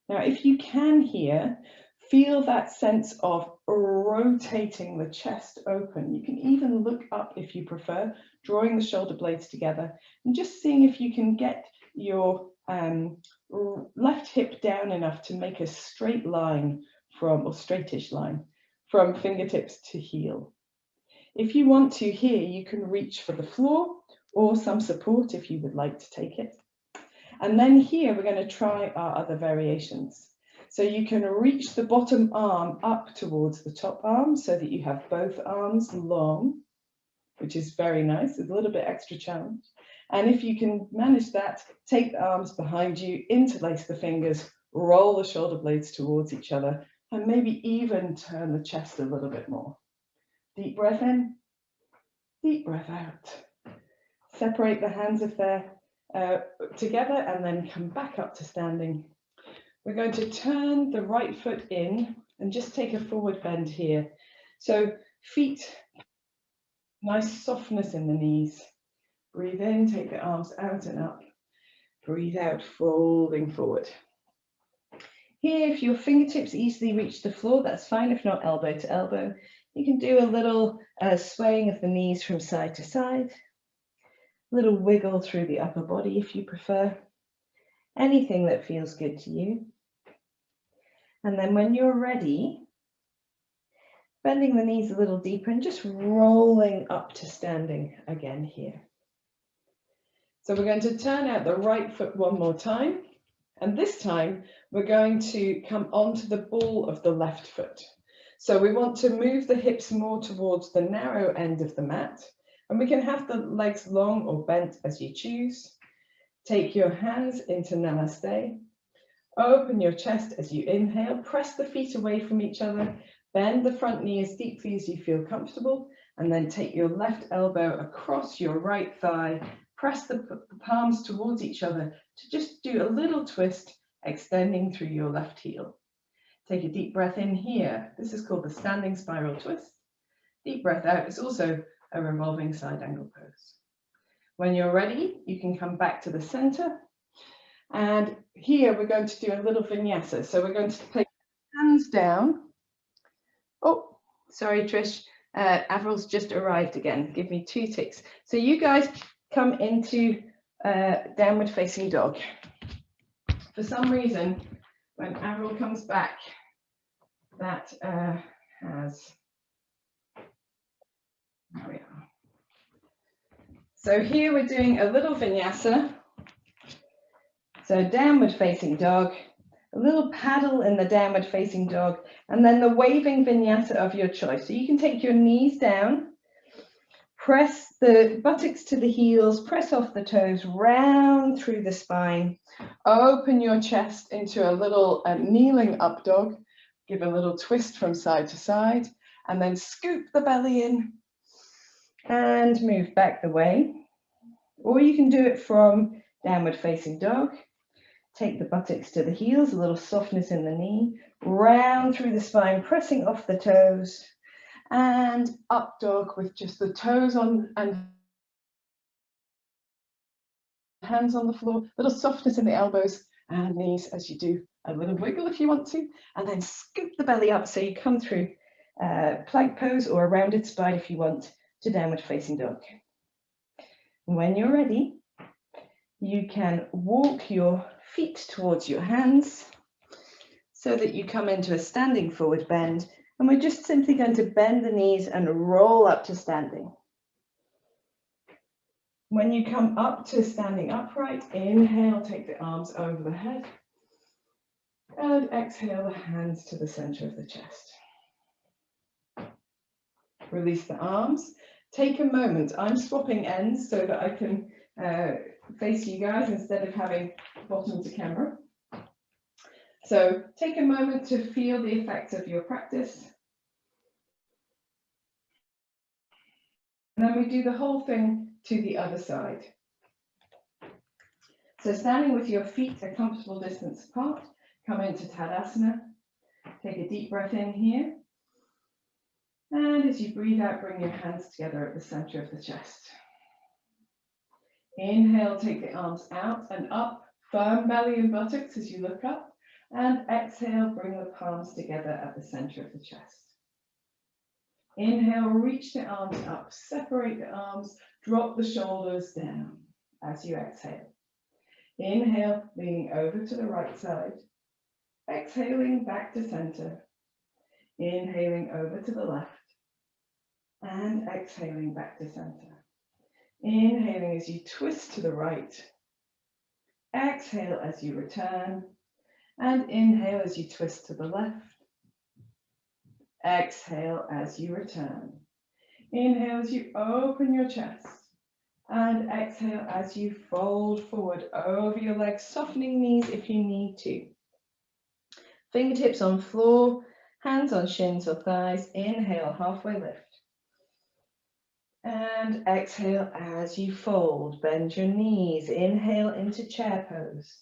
Now, if you can here, feel that sense of rotating the chest open. You can even look up if you prefer, drawing the shoulder blades together and just seeing if you can get your left hip down enough to make a straight line or straightish line from fingertips to heel. If you want to here, you can reach for the floor or some support if you would like to take it. And then here we're going to try our other variations. So you can reach the bottom arm up towards the top arm so that you have both arms long, which is very nice. It's a little bit extra challenge. And if you can manage that, take the arms behind you, interlace the fingers, roll the shoulder blades towards each other, and maybe even turn the chest a little bit more. Deep breath in, deep breath out. Separate the hands if they're together and then come back up to standing. We're going to turn the right foot in and just take a forward bend here. So feet, nice softness in the knees. Breathe in, take the arms out and up. Breathe out, folding forward. Here, if your fingertips easily reach the floor, that's fine. If not, elbow to elbow. You can do a little swaying of the knees from side to side. A little wiggle through the upper body if you prefer. Anything that feels good to you. And then when you're ready, bending the knees a little deeper and just rolling up to standing again here. So we're going to turn out the right foot one more time. And this time we're going to come onto the ball of the left foot. So we want to move the hips more towards the narrow end of the mat. And we can have the legs long or bent as you choose. Take your hands into Namaste. Open your chest as you inhale. Press the feet away from each other. Bend the front knee as deeply as you feel comfortable. And then take your left elbow across your right thigh. Press the palms towards each other to just do a little twist, extending through your left heel. Take a deep breath in here. This is called the standing spiral twist. Deep breath out. It's also a revolving side angle pose. When you're ready, you can come back to the center. And here we're going to do a little vinyasa. So we're going to take hands down. Oh, sorry, Trish. Avril's just arrived again. Give me 2 ticks. So you guys come into downward facing dog. For some reason, when Avril comes back, that has, there we are. So here we're doing a little vinyasa. So downward facing dog, a little paddle in the downward facing dog, and then the waving vinyasa of your choice. So you can take your knees down, press the buttocks to the heels, press off the toes, round through the spine, open your chest into a little kneeling up dog, give a little twist from side to side, and then scoop the belly in and move back the way. Or you can do it from downward facing dog. Take the buttocks to the heels, a little softness in the knee, round through the spine, pressing off the toes, and up dog with just the toes on and hands on the floor, little softness in the elbows and knees as you do a little wiggle if you want to, and then scoop the belly up so you come through plank pose or a rounded spine if you want to downward facing dog. When you're ready, you can walk your feet towards your hands so that you come into a standing forward bend, and we're just simply going to bend the knees and roll up to standing. When you come up to standing upright, inhale, take the arms over the head, and exhale the hands to the center of the chest. Release the arms. Take a moment. I'm swapping ends so that I can face you guys instead of having bottom to camera. So take a moment to feel the effects of your practice. And then we do the whole thing to the other side. So standing with your feet a comfortable distance apart, come into Tadasana. Take a deep breath in here. And as you breathe out, bring your hands together at the center of the chest. Inhale, take the arms out and up, firm belly and buttocks as you look up. And exhale, bring the palms together at the center of the chest. Inhale, reach the arms up, separate the arms, drop the shoulders down as you exhale. Inhale, leaning over to the right side. Exhaling back to center. Inhaling over to the left. And exhaling back to center. Inhaling as you twist to the right. Exhale as you return. And inhale as you twist to the left. Exhale as you return. Inhale as you open your chest. And exhale as you fold forward over your legs, softening knees if you need to. Fingertips on floor, hands on shins or thighs. Inhale, halfway lift. And exhale as you fold. Bend your knees. Inhale into chair pose.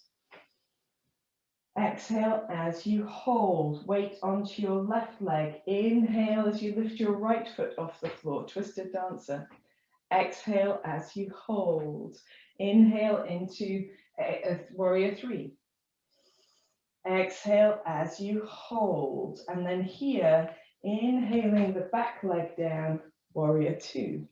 Exhale as you hold. Weight onto your left leg. Inhale as you lift your right foot off the floor. Twisted dancer. Exhale as you hold. Inhale into a warrior three. Exhale as you hold. And then here, inhaling the back leg down, warrior two.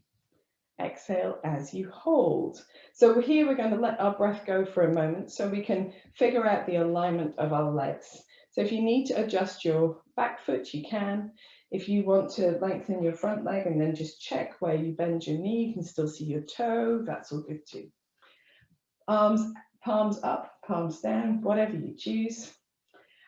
Exhale as you hold. So here we're going to let our breath go for a moment so we can figure out the alignment of our legs. So if you need to adjust your back foot, you can. If you want to lengthen your front leg and then just check where you bend your knee, you can still see your toe, that's all good too. Arms, palms up, palms down, whatever you choose.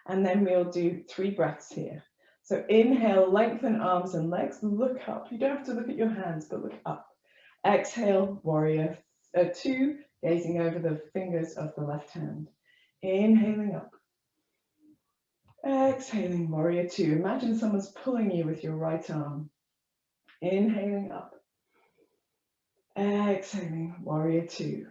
And then we'll do 3 breaths here. So inhale, lengthen arms and legs, look up. You don't have to look at your hands, but look up. Exhale, warrior two, gazing over the fingers of the left hand. Inhaling up. Exhaling, warrior two. Imagine someone's pulling you with your right arm. Inhaling up. Exhaling, warrior two.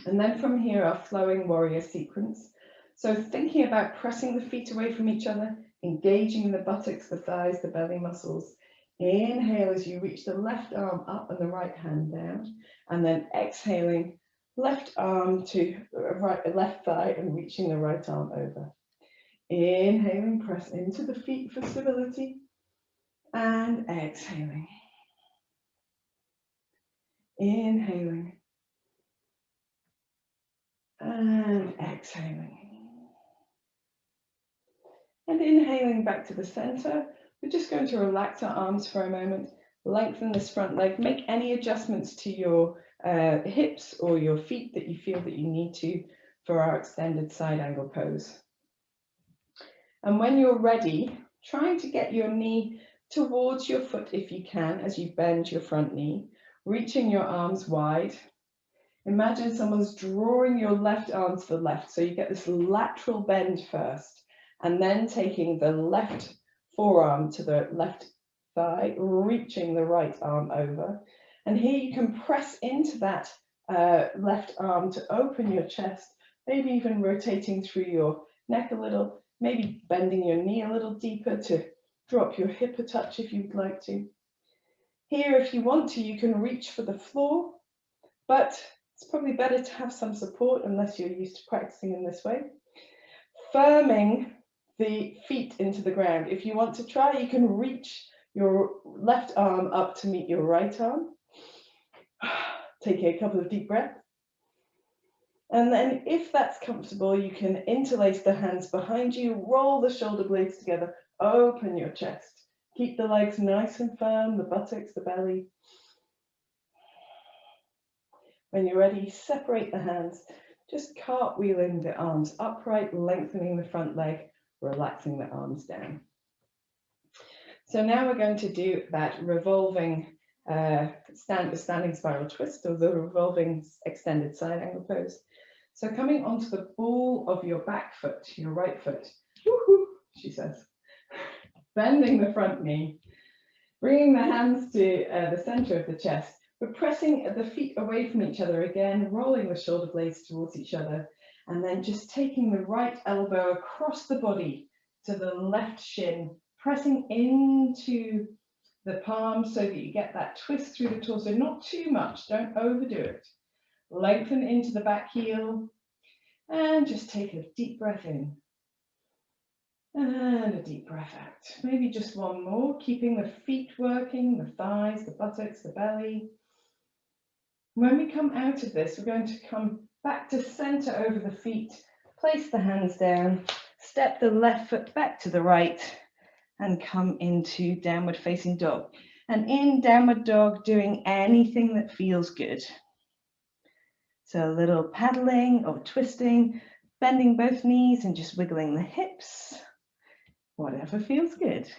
And then from here, our flowing warrior sequence. So thinking about pressing the feet away from each other, engaging the buttocks, the thighs, the belly muscles. Inhale as you reach the left arm up and the right hand down. And then exhaling, left arm to left thigh and reaching the right arm over. Inhaling, press into the feet for stability. And exhaling. Inhaling. And exhaling. And inhaling back to the center. We're just going to relax our arms for a moment, lengthen this front leg, make any adjustments to your hips or your feet that you feel that you need to for our extended side angle pose. And when you're ready, trying to get your knee towards your foot if you can as you bend your front knee, reaching your arms wide. Imagine someone's drawing your left arm to the left, so you get this lateral bend first, and then taking the left forearm to the left thigh, reaching the right arm over. And here you can press into that left arm to open your chest, maybe even rotating through your neck a little, maybe bending your knee a little deeper to drop your hip a touch if you'd like to. Here, if you want to, you can reach for the floor, but It's probably better to have some support unless you're used to practicing in this way. Firming the feet into the ground. If you want to try, you can reach your left arm up to meet your right arm. Take a couple of deep breaths. And then if that's comfortable, you can interlace the hands behind you, roll the shoulder blades together, open your chest. Keep the legs nice and firm, the buttocks, the belly. When you're ready, separate the hands, just cartwheeling the arms upright, lengthening the front leg, relaxing the arms down. So now we're going to do that revolving standing spiral twist, or the revolving extended side angle pose. So coming onto the ball of your back foot, your right foot, woohoo, she says, bending the front knee, bringing the hands to the center of the chest. We're pressing the feet away from each other again, rolling the shoulder blades towards each other, and then just taking the right elbow across the body to the left shin, pressing into the palm so that you get that twist through the torso, not too much, don't overdo it. Lengthen into the back heel, and just take a deep breath in. And a deep breath out. Maybe just one more, keeping the feet working, the thighs, the buttocks, the belly. When we come out of this, we're going to come back to center over the feet, place the hands down, step the left foot back to the right, and come into downward facing dog. And in downward dog, doing anything that feels good. So a little paddling or twisting, bending both knees and just wiggling the hips, whatever feels good.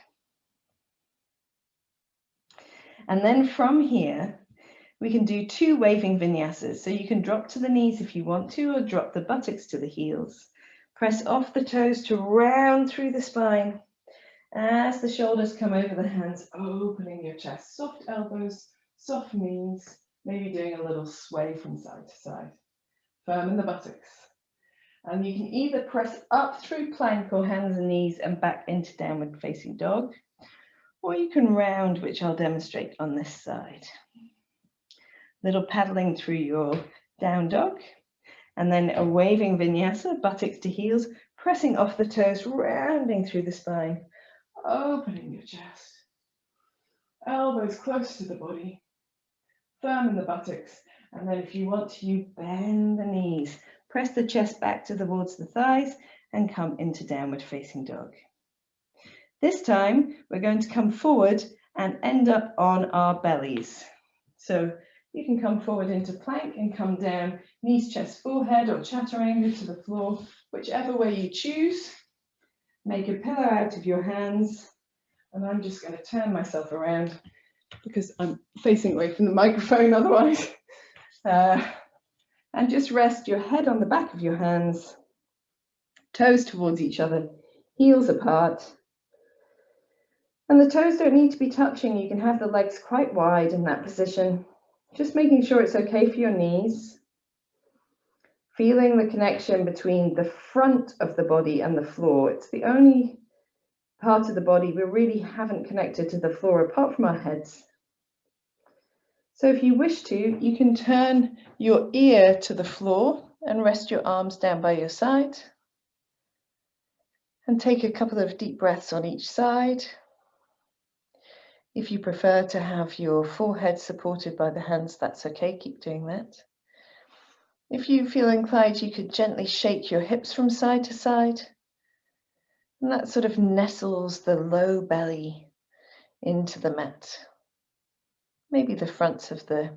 And then from here, we can do 2 waving vinyasas. So you can drop to the knees if you want to, or drop the buttocks to the heels. Press off the toes to round through the spine. As the shoulders come over the hands, opening your chest, soft elbows, soft knees, maybe doing a little sway from side to side. Firm in the buttocks. And you can either press up through plank or hands and knees and back into downward facing dog, or you can round, which I'll demonstrate on this side. Little paddling through your down dog, and then a waving vinyasa, buttocks to heels, pressing off the toes, rounding through the spine, opening your chest, elbows close to the body, firm in the buttocks, and then if you want to, you bend the knees, press the chest back towards the thighs, and come into downward facing dog. This time, we're going to come forward and end up on our bellies. So you can come forward into plank and come down, knees, chest, forehead, or chaturanga to the floor, whichever way you choose. Make a pillow out of your hands, and I'm just going to turn myself around because I'm facing away from the microphone otherwise. And just rest your head on the back of your hands, toes towards each other, heels apart. And the toes don't need to be touching. You can have the legs quite wide in that position. Just making sure it's okay for your knees. Feeling the connection between the front of the body and the floor. It's the only part of the body we really haven't connected to the floor apart from our heads. So if you wish to, you can turn your ear to the floor and rest your arms down by your side. And take a couple of deep breaths on each side. If you prefer to have your forehead supported by the hands, that's okay, keep doing that. If you feel inclined, you could gently shake your hips from side to side. And that sort of nestles the low belly into the mat. Maybe the fronts of the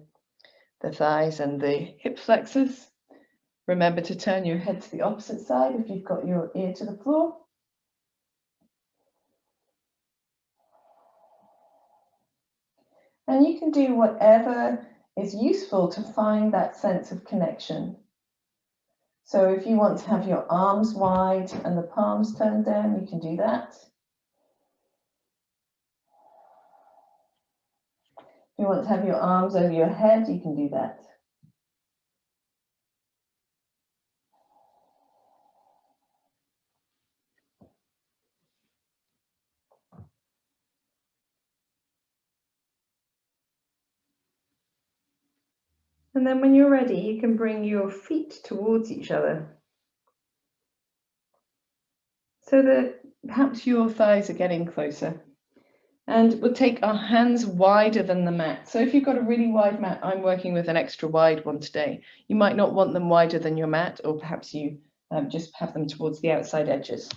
thighs and the hip flexors. Remember to turn your head to the opposite side if you've got your ear to the floor. And you can do whatever is useful to find that sense of connection. So if you want to have your arms wide and the palms turned down, you can do that. If you want to have your arms over your head, you can do that. And then when you're ready, you can bring your feet towards each other so that perhaps your thighs are getting closer. And we'll take our hands wider than the mat. So if you've got a really wide mat, I'm working with an extra wide one today. You might not want them wider than your mat, or perhaps you just have them towards the outside edges.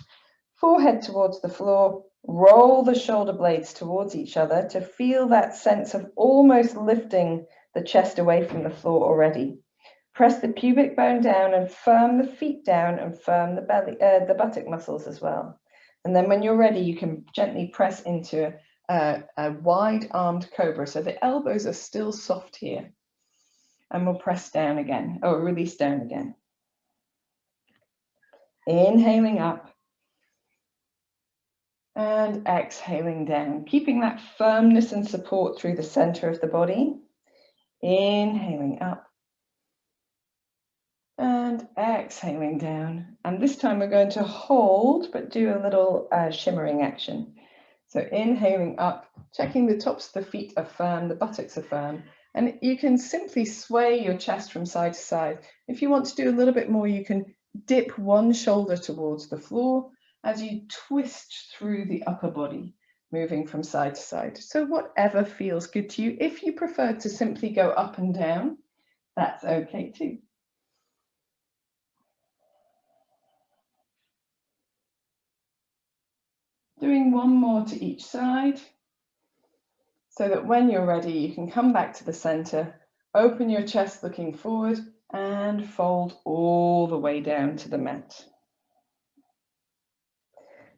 Forehead towards the floor, roll the shoulder blades towards each other to feel that sense of almost lifting the chest away from the floor already. Press the pubic bone down and firm the feet down and firm the belly, the buttock muscles as well. And then when you're ready, you can gently press into a wide-armed cobra. So the elbows are still soft here. And we'll press down again, or release down again. Inhaling up. And exhaling down, keeping that firmness and support through the center of the body. Inhaling up. And exhaling down. And this time we're going to hold, but do a little shimmering action. So inhaling up, checking the tops of the feet are firm, the buttocks are firm, and you can simply sway your chest from side to side. If you want to do a little bit more, you can dip one shoulder towards the floor as you twist through the upper body, moving from side to side. So whatever feels good to you. If you prefer to simply go up and down, that's okay too. Doing one more to each side, so that when you're ready, you can come back to the center, open your chest looking forward, and fold all the way down to the mat.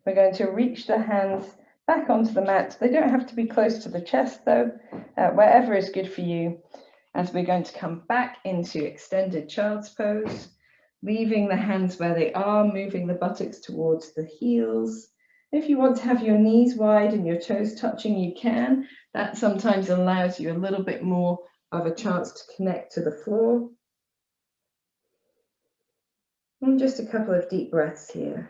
We're going to reach the hands back onto the mat. They don't have to be close to the chest though, wherever is good for you, as we're going to come back into extended child's pose, leaving the hands where they are, moving the buttocks towards the heels. If you want to have your knees wide and your toes touching, you can. That sometimes allows you a little bit more of a chance to connect to the floor. And just a couple of deep breaths here.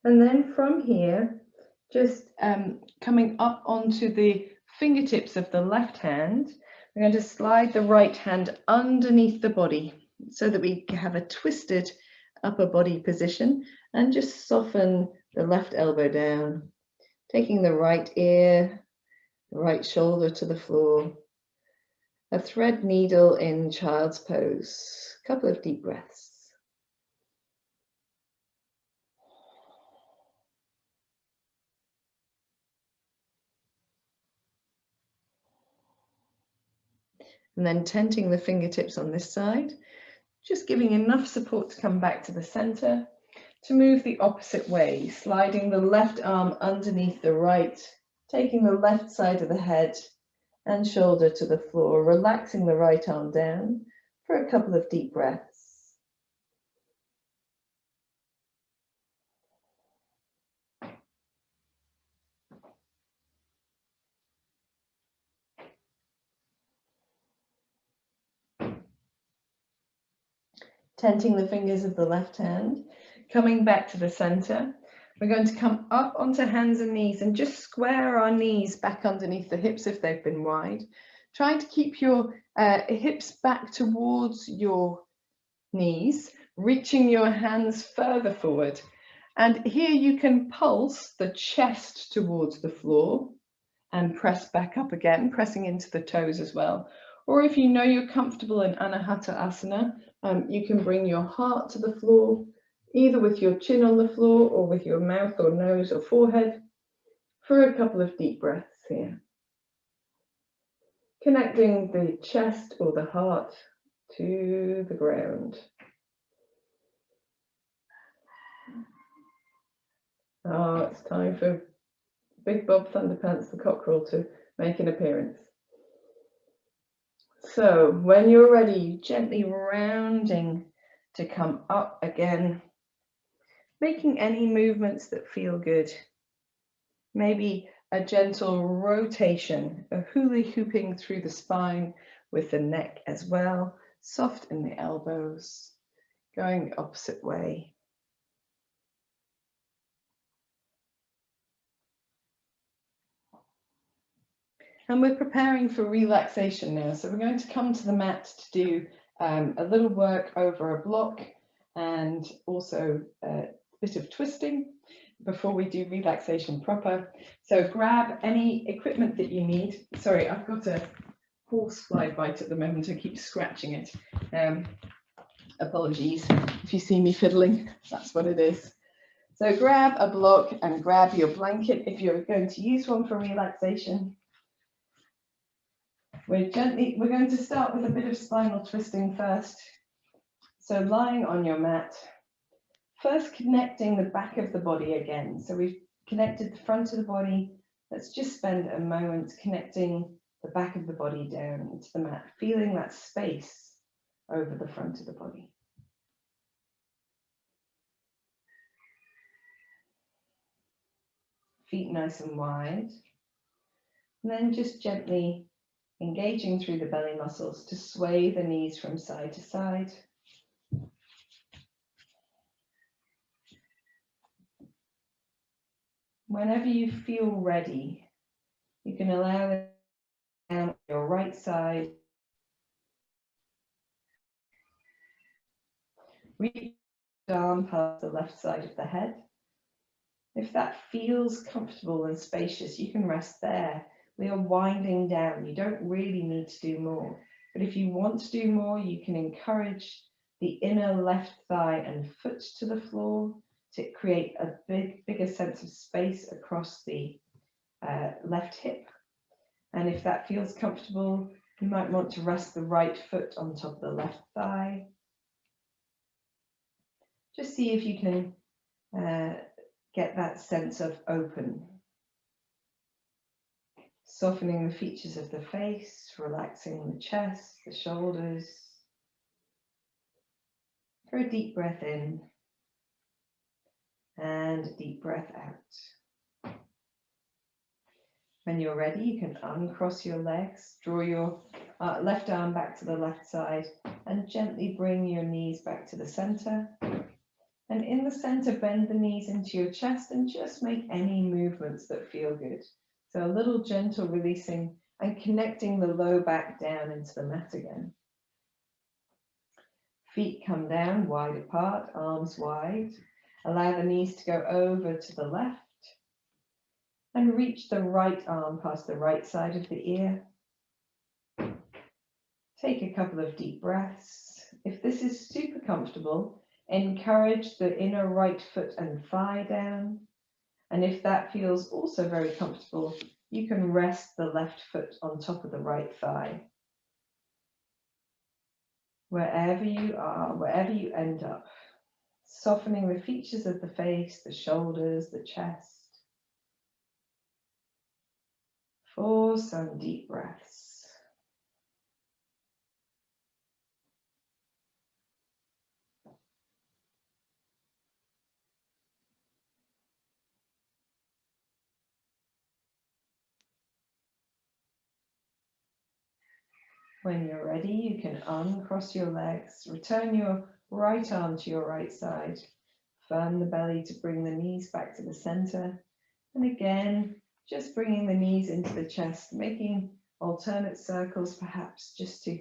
And then from here, just coming up onto the fingertips of the left hand, we're going to slide the right hand underneath the body so that we have a twisted upper body position, and just soften the left elbow down, taking the right ear, the right shoulder to the floor. A thread needle in child's pose. A couple of deep breaths. And then tenting the fingertips on this side, just giving enough support to come back to the center, to move the opposite way, sliding the left arm underneath the right, taking the left side of the head and shoulder to the floor, relaxing the right arm down for a couple of deep breaths. Tenting the fingers of the left hand, coming back to the center. We're going to come up onto hands and knees and just square our knees back underneath the hips if they've been wide. Trying to keep your hips back towards your knees, reaching your hands further forward. And here you can pulse the chest towards the floor and press back up again, pressing into the toes as well. Or if you know you're comfortable in Anahata Asana, you can bring your heart to the floor, either with your chin on the floor or with your mouth or nose or forehead, for a couple of deep breaths here. Connecting the chest or the heart to the ground. Oh, it's time for Big Bob Thunderpants the cockerel to make an appearance. So when you're ready, gently rounding to come up again, making any movements that feel good. Maybe a gentle rotation, a hula hooping through the spine, with the neck as well, soft in the elbows, going the opposite way. And we're preparing for relaxation now. So we're going to come to the mat to do a little work over a block and also a bit of twisting before we do relaxation proper. So grab any equipment that you need. Sorry, I've got a horse fly bite at the moment. I keep scratching it. Apologies if you see me fiddling, that's what it is. So grab a block and grab your blanket if you're going to use one for relaxation. We're going to start with a bit of spinal twisting first. So lying on your mat, first connecting the back of the body again. So we've connected the front of the body. Let's just spend a moment connecting the back of the body down into the mat, feeling that space over the front of the body. Feet nice and wide. And then just gently engaging through the belly muscles to sway the knees from side to side. Whenever you feel ready, you can allow it down your right side. Reach the arm past the left side of the head. If that feels comfortable and spacious, you can rest there. We are winding down. You don't really need to do more. But if you want to do more, you can encourage the inner left thigh and foot to the floor to create a bigger sense of space across the left hip. And if that feels comfortable, you might want to rest the right foot on top of the left thigh. Just see if you can get that sense of open. Softening the features of the face, relaxing the chest, the shoulders. For a deep breath in and a deep breath out. When you're ready, you can uncross your legs, draw your left arm back to the left side and gently bring your knees back to the center. And in the center, bend the knees into your chest and just make any movements that feel good. So a little gentle releasing and connecting the low back down into the mat again. Feet come down wide apart, arms wide. Allow the knees to go over to the left and reach the right arm past the right side of the ear. Take a couple of deep breaths. If this is super comfortable, encourage the inner right foot and thigh down. And if that feels also very comfortable, you can rest the left foot on top of the right thigh. Wherever you are, wherever you end up, softening the features of the face, the shoulders, the chest. For some deep breaths. When you're ready, you can uncross your legs, return your right arm to your right side, firm the belly to bring the knees back to the center, and again, just bringing the knees into the chest, making alternate circles perhaps just to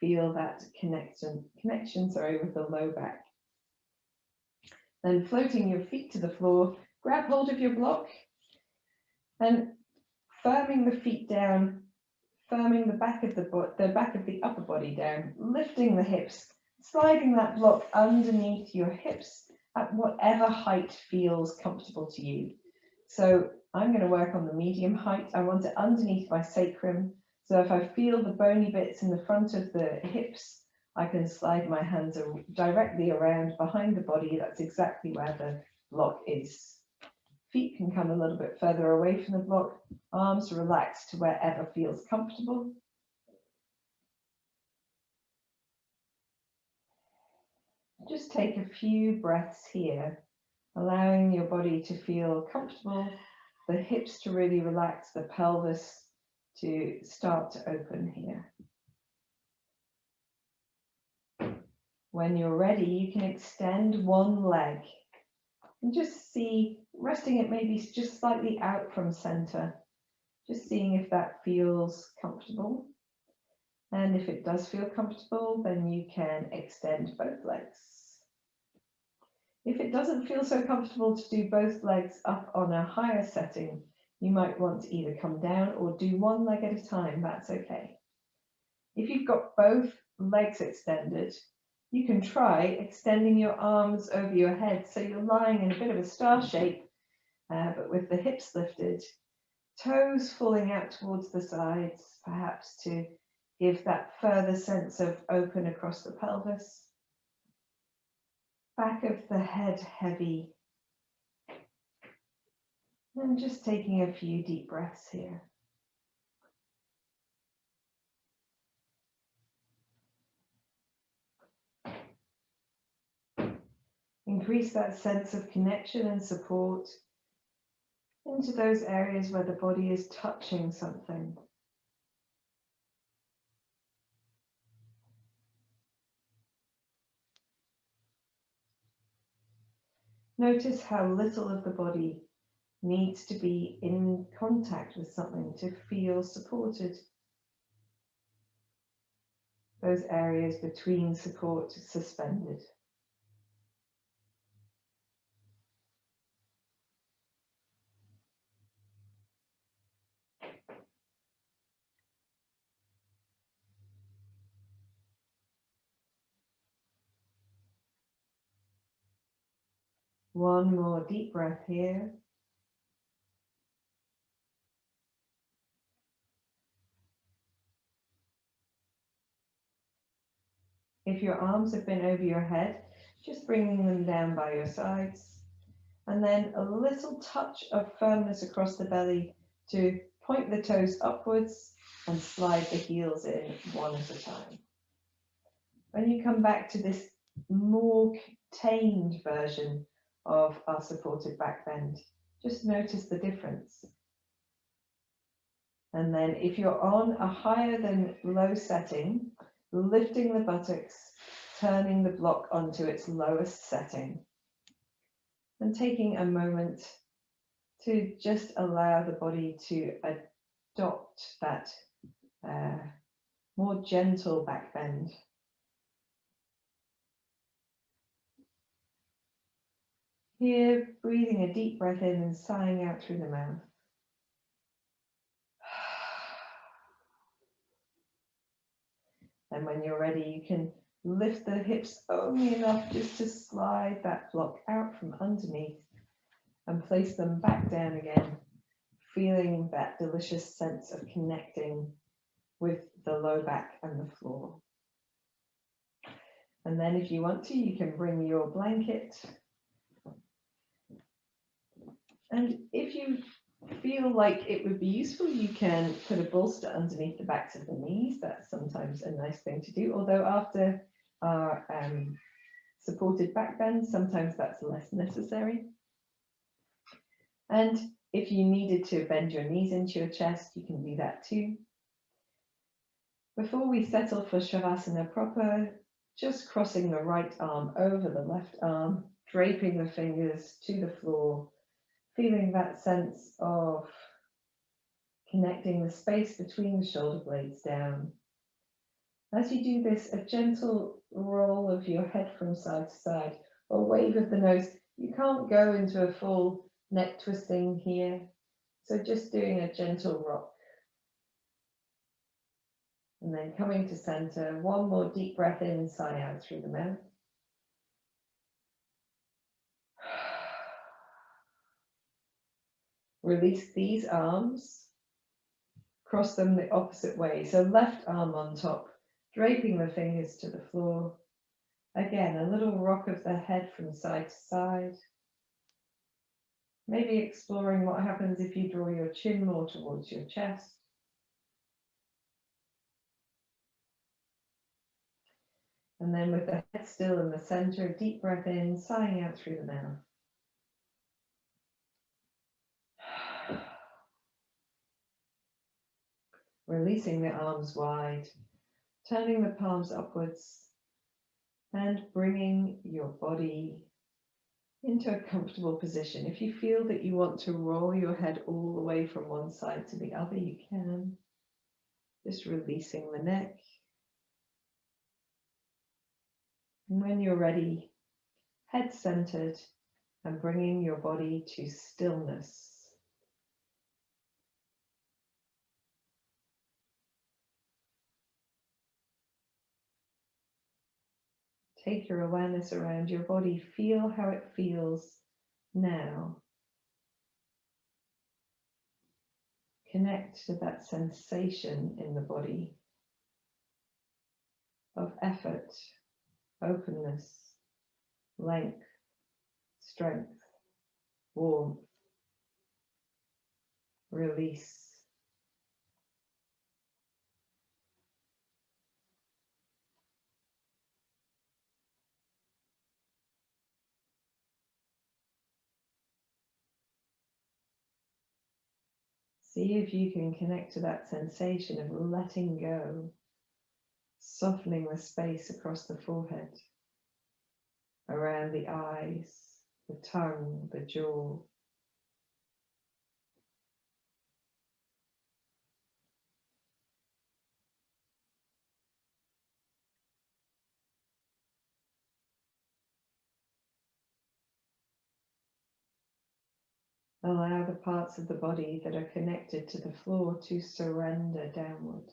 feel that connection with the low back. Then floating your feet to the floor, grab hold of your block and firming the feet down, firming the back of the upper body down, lifting the hips, sliding that block underneath your hips at whatever height feels comfortable to you. So I'm going to work on the medium height. I want it underneath my sacrum. So if I feel the bony bits in the front of the hips, I can slide my hands directly around behind the body. That's exactly where the block is. Feet can come a little bit further away from the block. Arms relax to wherever feels comfortable. Just take a few breaths here, allowing your body to feel comfortable, the hips to really relax, the pelvis to start to open here. When you're ready, you can extend one leg and just see, resting it maybe just slightly out from center, just seeing if that feels comfortable. And if it does feel comfortable, then you can extend both legs. If it doesn't feel so comfortable to do both legs up on a higher setting, you might want to either come down or do one leg at a time. That's okay. If you've got both legs extended, you can try extending your arms over your head so you're lying in a bit of a star shape, but with the hips lifted, toes falling out towards the sides, perhaps to give that further sense of open across the pelvis. Back of the head heavy. And just taking a few deep breaths here. Increase that sense of connection and support into those areas where the body is touching something. Notice how little of the body needs to be in contact with something to feel supported. Those areas between support suspended. One more deep breath here. If your arms have been over your head, just bringing them down by your sides. And then a little touch of firmness across the belly to point the toes upwards and slide the heels in one at a time. When you come back to this more tamed version of our supported back bend, just notice the difference. And then if you're on a higher than low setting, lifting the buttocks, turning the block onto its lowest setting, and taking a moment to just allow the body to adopt that more gentle back bend. Here, breathing a deep breath in and sighing out through the mouth. And when you're ready, you can lift the hips only enough just to slide that block out from underneath and place them back down again, feeling that delicious sense of connecting with the low back and the floor. And then if you want to, you can bring your blanket. And if you feel like it would be useful, you can put a bolster underneath the backs of the knees. That's sometimes a nice thing to do, although after our supported back bend, sometimes that's less necessary. And if you needed to bend your knees into your chest, you can do that too. Before we settle for Shavasana proper, just crossing the right arm over the left arm, draping the fingers to the floor, feeling that sense of connecting the space between the shoulder blades down. As you do this, a gentle roll of your head from side to side or wave of the nose. You can't go into a full neck twisting here, so just doing a gentle rock. And then coming to center, one more deep breath in and sigh out through the mouth. Release these arms, cross them the opposite way. So left arm on top, draping the fingers to the floor. Again, a little rock of the head from side to side. Maybe exploring what happens if you draw your chin more towards your chest. And then with the head still in the center, deep breath in, sighing out through the mouth. Releasing the arms wide, turning the palms upwards, And bringing your body into a comfortable position. If you feel that you want to roll your head all the way from one side to the other, you can. Just releasing the neck. And when you're ready, head centered and bringing your body to stillness. Take your awareness around your body. Feel how it feels now. Connect to that sensation in the body of effort, openness, length, strength, warmth, release. See if you can connect to that sensation of letting go, softening the space across the forehead, around the eyes, the tongue, the jaw. Allow the parts of the body that are connected to the floor to surrender downward.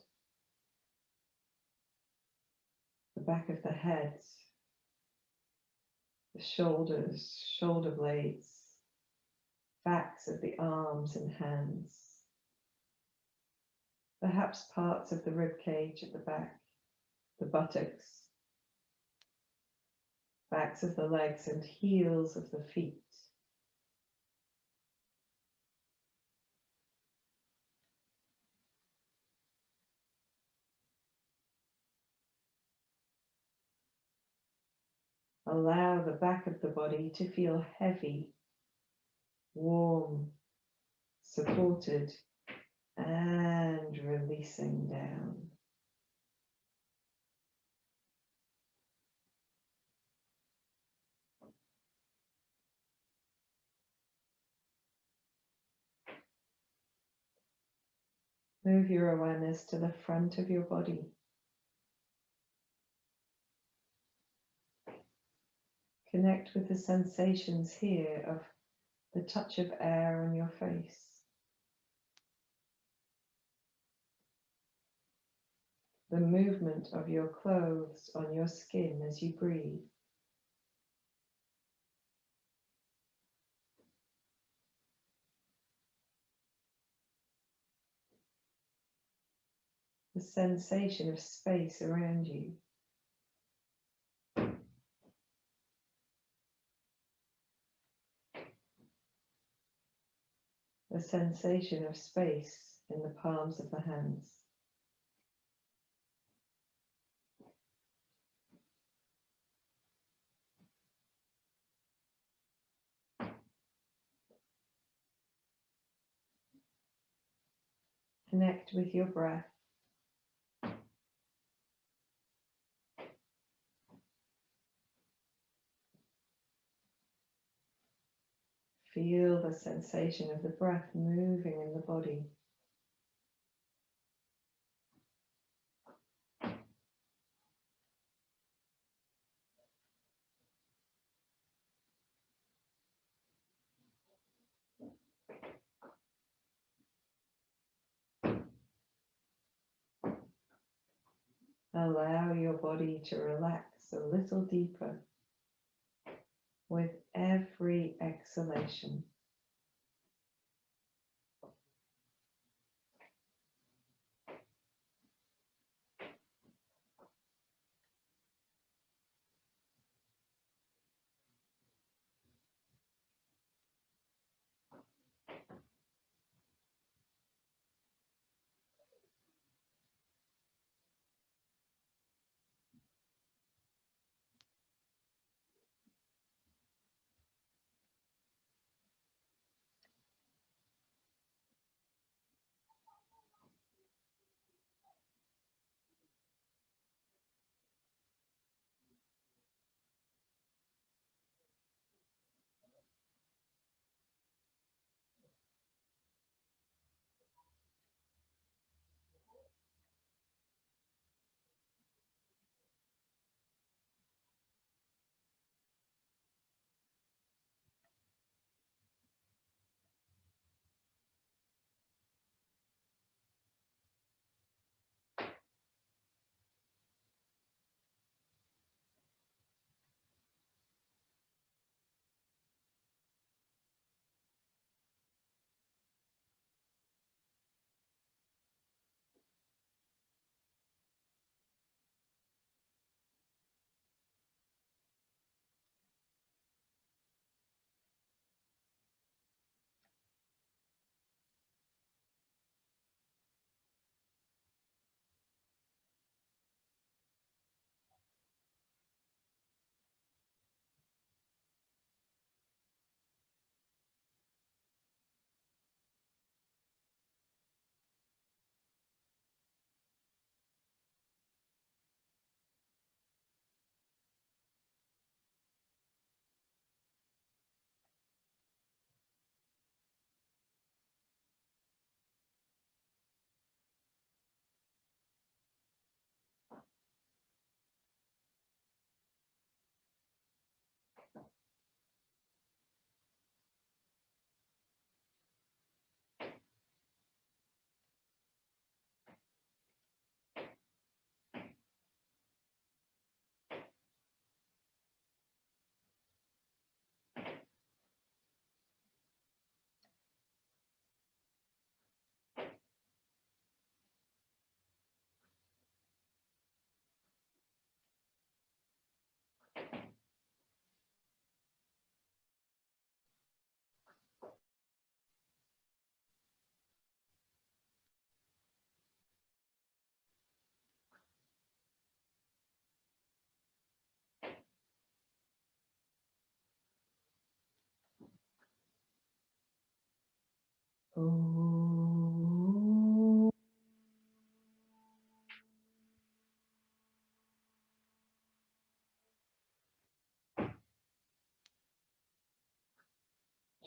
The back of the head, the shoulders, shoulder blades, backs of the arms and hands, perhaps parts of the rib cage at the back, the buttocks, backs of the legs and heels of the feet. Allow the back of the body to feel heavy, warm, supported, and releasing down. Move your awareness to the front of your body. Connect with the sensations here of the touch of air on your face. The movement of your clothes on your skin as you breathe. The sensation of space around you. The sensation of space in the palms of the hands. Connect with your breath. Feel the sensation of the breath moving in the body. Allow your body to relax a little deeper with every exhalation.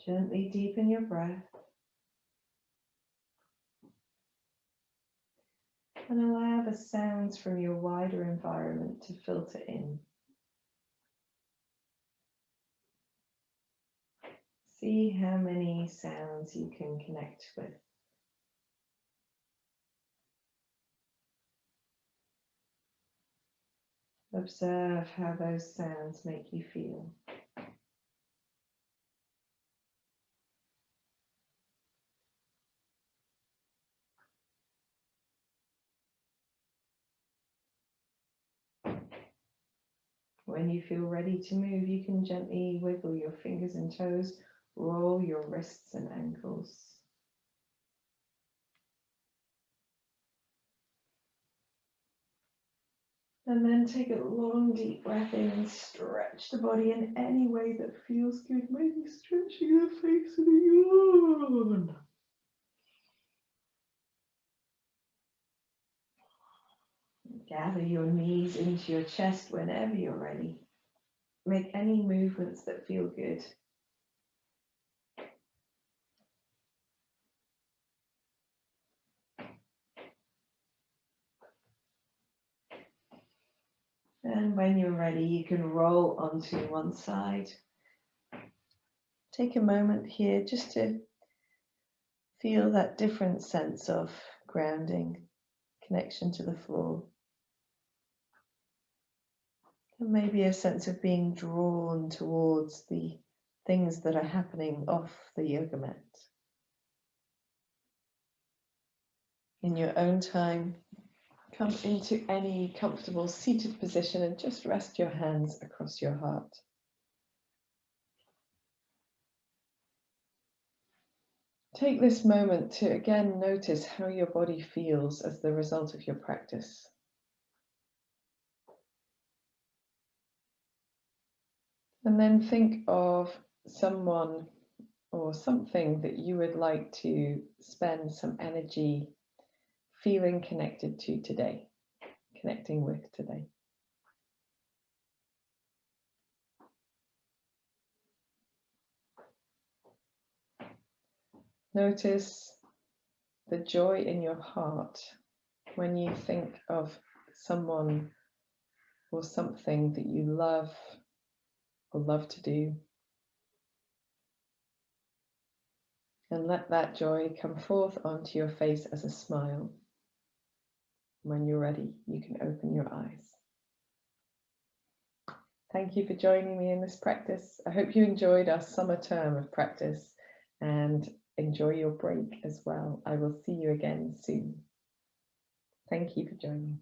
Gently deepen your breath and allow the sounds from your wider environment to filter in. See how many sounds you can connect with. Observe how those sounds make you feel. When you feel ready to move, you can gently wiggle your fingers and toes, roll your wrists and ankles. And then take a long deep breath in and stretch the body in any way that feels good. Maybe stretching the face of the yawn. Gather your knees into your chest whenever you're ready. Make any movements that feel good. And when you're ready, you can roll onto one side. Take a moment here just to feel that different sense of grounding, connection to the floor. And maybe a sense of being drawn towards the things that are happening off the yoga mat. In your own time, come into any comfortable seated position and just rest your hands across your heart. Take this moment to again notice how your body feels as the result of your practice. And then think of someone or something that you would like to spend some energy feeling connected to today, connecting with today. Notice the joy in your heart when you think of someone or something that you love or love to do. And let that joy come forth onto your face as a smile. When you're ready, you can open your eyes. Thank you for joining me in this practice. I hope you enjoyed our summer term of practice and enjoy your break as well. I will see you again soon. Thank you for joining.